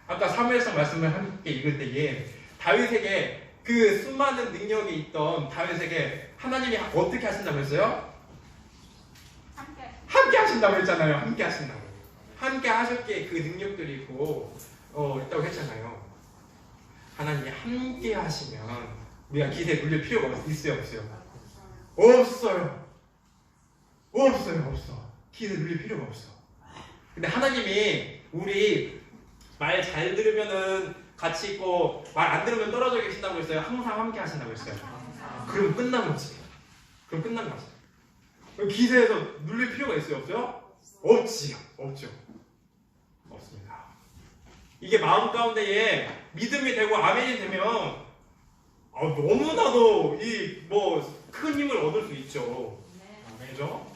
아까 사무엘서 말씀을 함께 읽을 때에 다윗에게 그 수많은 능력이 있던 다윗에게 하나님이 어떻게 하신다고 했어요? 함께 하신다고 했잖아요. 함께 하신다고. 함께 하셨기에 그 능력들이 있고 있다고 했잖아요. 하나님이 함께 하시면 우리가 기대에 눌릴 필요가 있어요? 없어요? 없어. 기대에 눌릴 필요가 없어. 근데 하나님이 우리 말 잘 들으면은 같이 있고 말 안 들으면 떨어져 계신다고 했어요? 항상 함께 하신다고 했어요? 그럼 끝난 거지. 기세에서 눌릴 필요가 있어요? 없어요? 없죠. 없습니다. 이게 마음 가운데에 믿음이 되고 아멘이 되면 너무나도 큰 힘을 얻을 수 있죠. 그죠?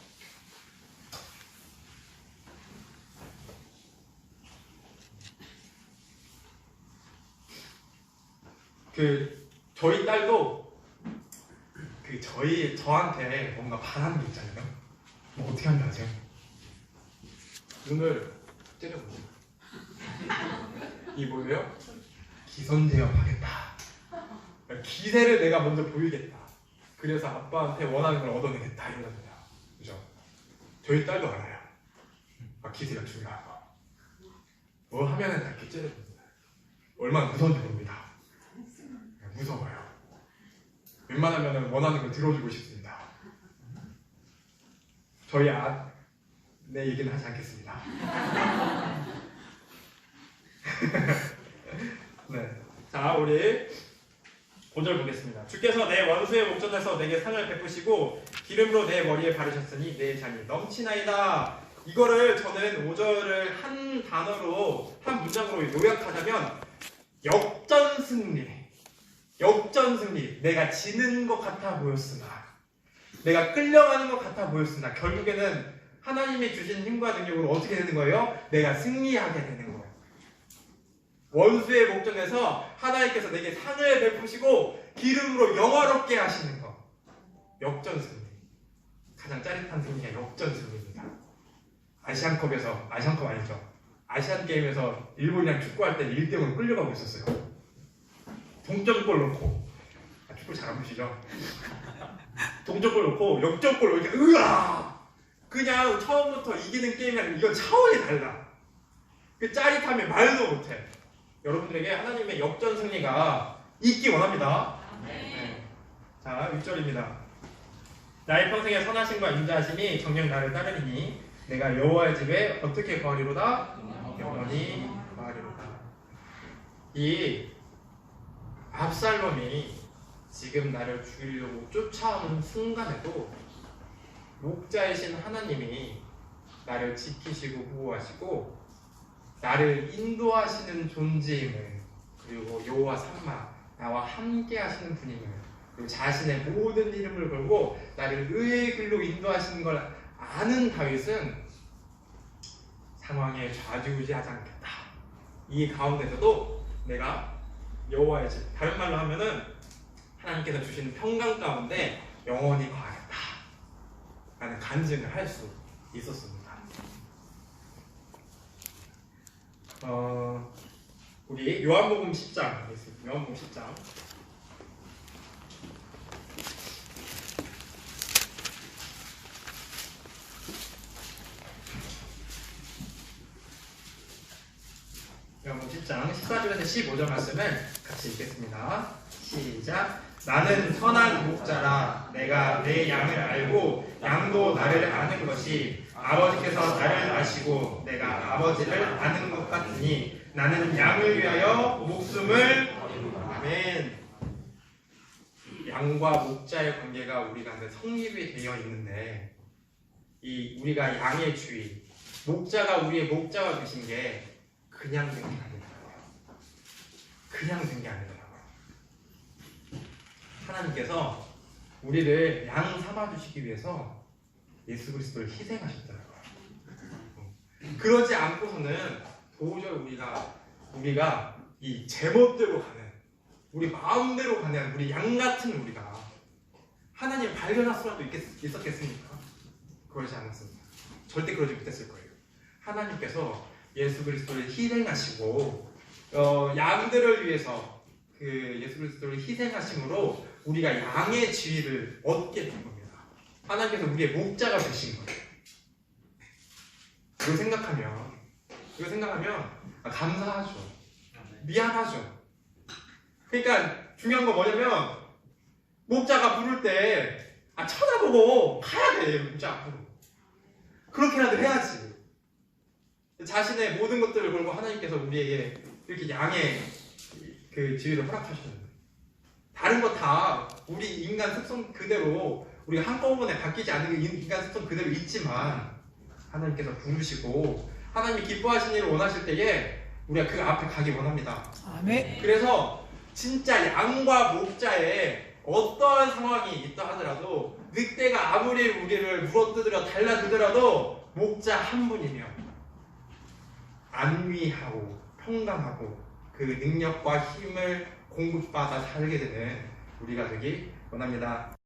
저희 딸도 저한테 뭔가 바라는 게 있잖아요. 뭐 어떻게 하는지 아세요? 눈을 째려보세요. 이 뭐예요? 기선제압 하겠다. 기세를 내가 먼저 보이겠다. 그래서 아빠한테 원하는 걸 얻어내겠다 이러거든요. 그죠? 저희 딸도 알아요. 기세가 중요한 거. 뭐 하면은 다 이렇게 째려봅니다. 얼마나 무서운지 모릅니다. 무서워요. 웬만하면 원하는 걸 들어주고 싶습니다. 저희 내 얘기는 하지 않겠습니다. 네. 자, 우리 5절 보겠습니다. 주께서 내 원수의 목전에서 내게 상을 베푸시고 기름으로 내 머리에 바르셨으니 내 잔이 넘치나이다. 이거를 저는 5절을 한 단어로 한 문장으로 요약하자면 역전승리. 내가 지는 것 같아 보였으나 내가 끌려가는 것 같아 보였으나 결국에는 하나님이 주신 힘과 능력으로 어떻게 되는 거예요? 내가 승리하게 되는 거예요. 원수의 목전에서 하나님께서 내게 상을 베푸시고 기름으로 영화롭게 하시는 거. 역전승리. 가장 짜릿한 승리가 역전승리입니다. 아시안컵 아니죠. 아시안 게임에서 일본이랑 축구할 때 1대0으로 끌려가고 있었어요. 동점골 넣고 축구 잘 안 보시죠? 동점골 넣고 역전골 이렇게 으아! 그냥 처음부터 이기는 게임이랑 이건 차원이 달라. 그 짜릿함에 말도 못해. 여러분들에게 하나님의 역전 승리가 있기 원합니다. 네. 자, 6절입니다. 나의 평생의 선하심과 인자하심이 정녕 나를 따르리니 내가 여호와의 집에 어떻게 거하리로다? 영원히 거하리로다. 이 압살롬이 지금 나를 죽이려고 쫓아오는 순간에도 목자이신 하나님이 나를 지키시고 보호하시고 나를 인도하시는 존재임을, 그리고 여호와 삼마 나와 함께 하시는 분임을, 그리고 자신의 모든 이름을 걸고 나를 의의 길로 인도하시는 걸 아는 다윗은 상황에 좌지우지하지 않겠다. 이 가운데서도 내가 여호와의 집, 다른 말로 하면은 하나님께서 주시는 평강 가운데 영원히 거하겠다 라는 간증을 할 수 있었습니다. 우리 요한복음 10장, 요한복음 10장. 요한복음 10장 14절에서 15절 말씀을 같이 읽겠습니다. 시작. 나는 선한 목자라. 내가 내 양을 알고 양도 나를 아는 것이 아버지께서 나를 아시고 내가 아버지를 아는 것 같으니 나는 양을 위하여 목숨을 아멘. 양과 목자의 관계가 우리 가운데 성립이 되어 있는데, 이 우리가 양의 주인, 목자가 우리의 목자가 되신 게 그냥 된 게 아니더라고요. 그냥 된 게 아니더라고요. 하나님께서 우리를 양 삼아주시기 위해서 예수 그리스도를 희생하셨더라고요. 그러지 않고서는 도저히 우리가 이 제멋대로 가는, 우리 마음대로 가는 우리 양 같은 우리가 하나님 발견할 수라도 있었겠습니까? 그러지 않았습니다. 절대 그러지 못했을 거예요. 하나님께서 예수 그리스도를 희생하시고 양들을 위해서 그 예수 그리스도를 희생하심으로 우리가 양의 지위를 얻게 된 겁니다. 하나님께서 우리의 목자가 되신 거예요. 이거 생각하면 감사하죠. 미안하죠. 그러니까 중요한 건 뭐냐면, 목자가 부를 때 쳐다보고 가야 돼. 목자 앞으로. 그렇게라도 해야지. 자신의 모든 것들을 걸고 하나님께서 우리에게 이렇게 양의 그 지위를 허락하셨는데, 다른 거 다 우리 인간 습성 그대로, 우리가 한꺼번에 바뀌지 않는 인간 습성 그대로 있지만 하나님께서 부르시고 하나님이 기뻐하시는 일을 원하실 때에 우리가 그 앞에 가기 원합니다. 아멘. 그래서 진짜 양과 목자의 어떠한 상황이 있다 하더라도, 늑대가 아무리 우리를 물어뜯으려 달라들더라도 목자 한 분이며 안위하고 평강하고 그 능력과 힘을 공급받아 살게 되는 우리가 되기 원합니다.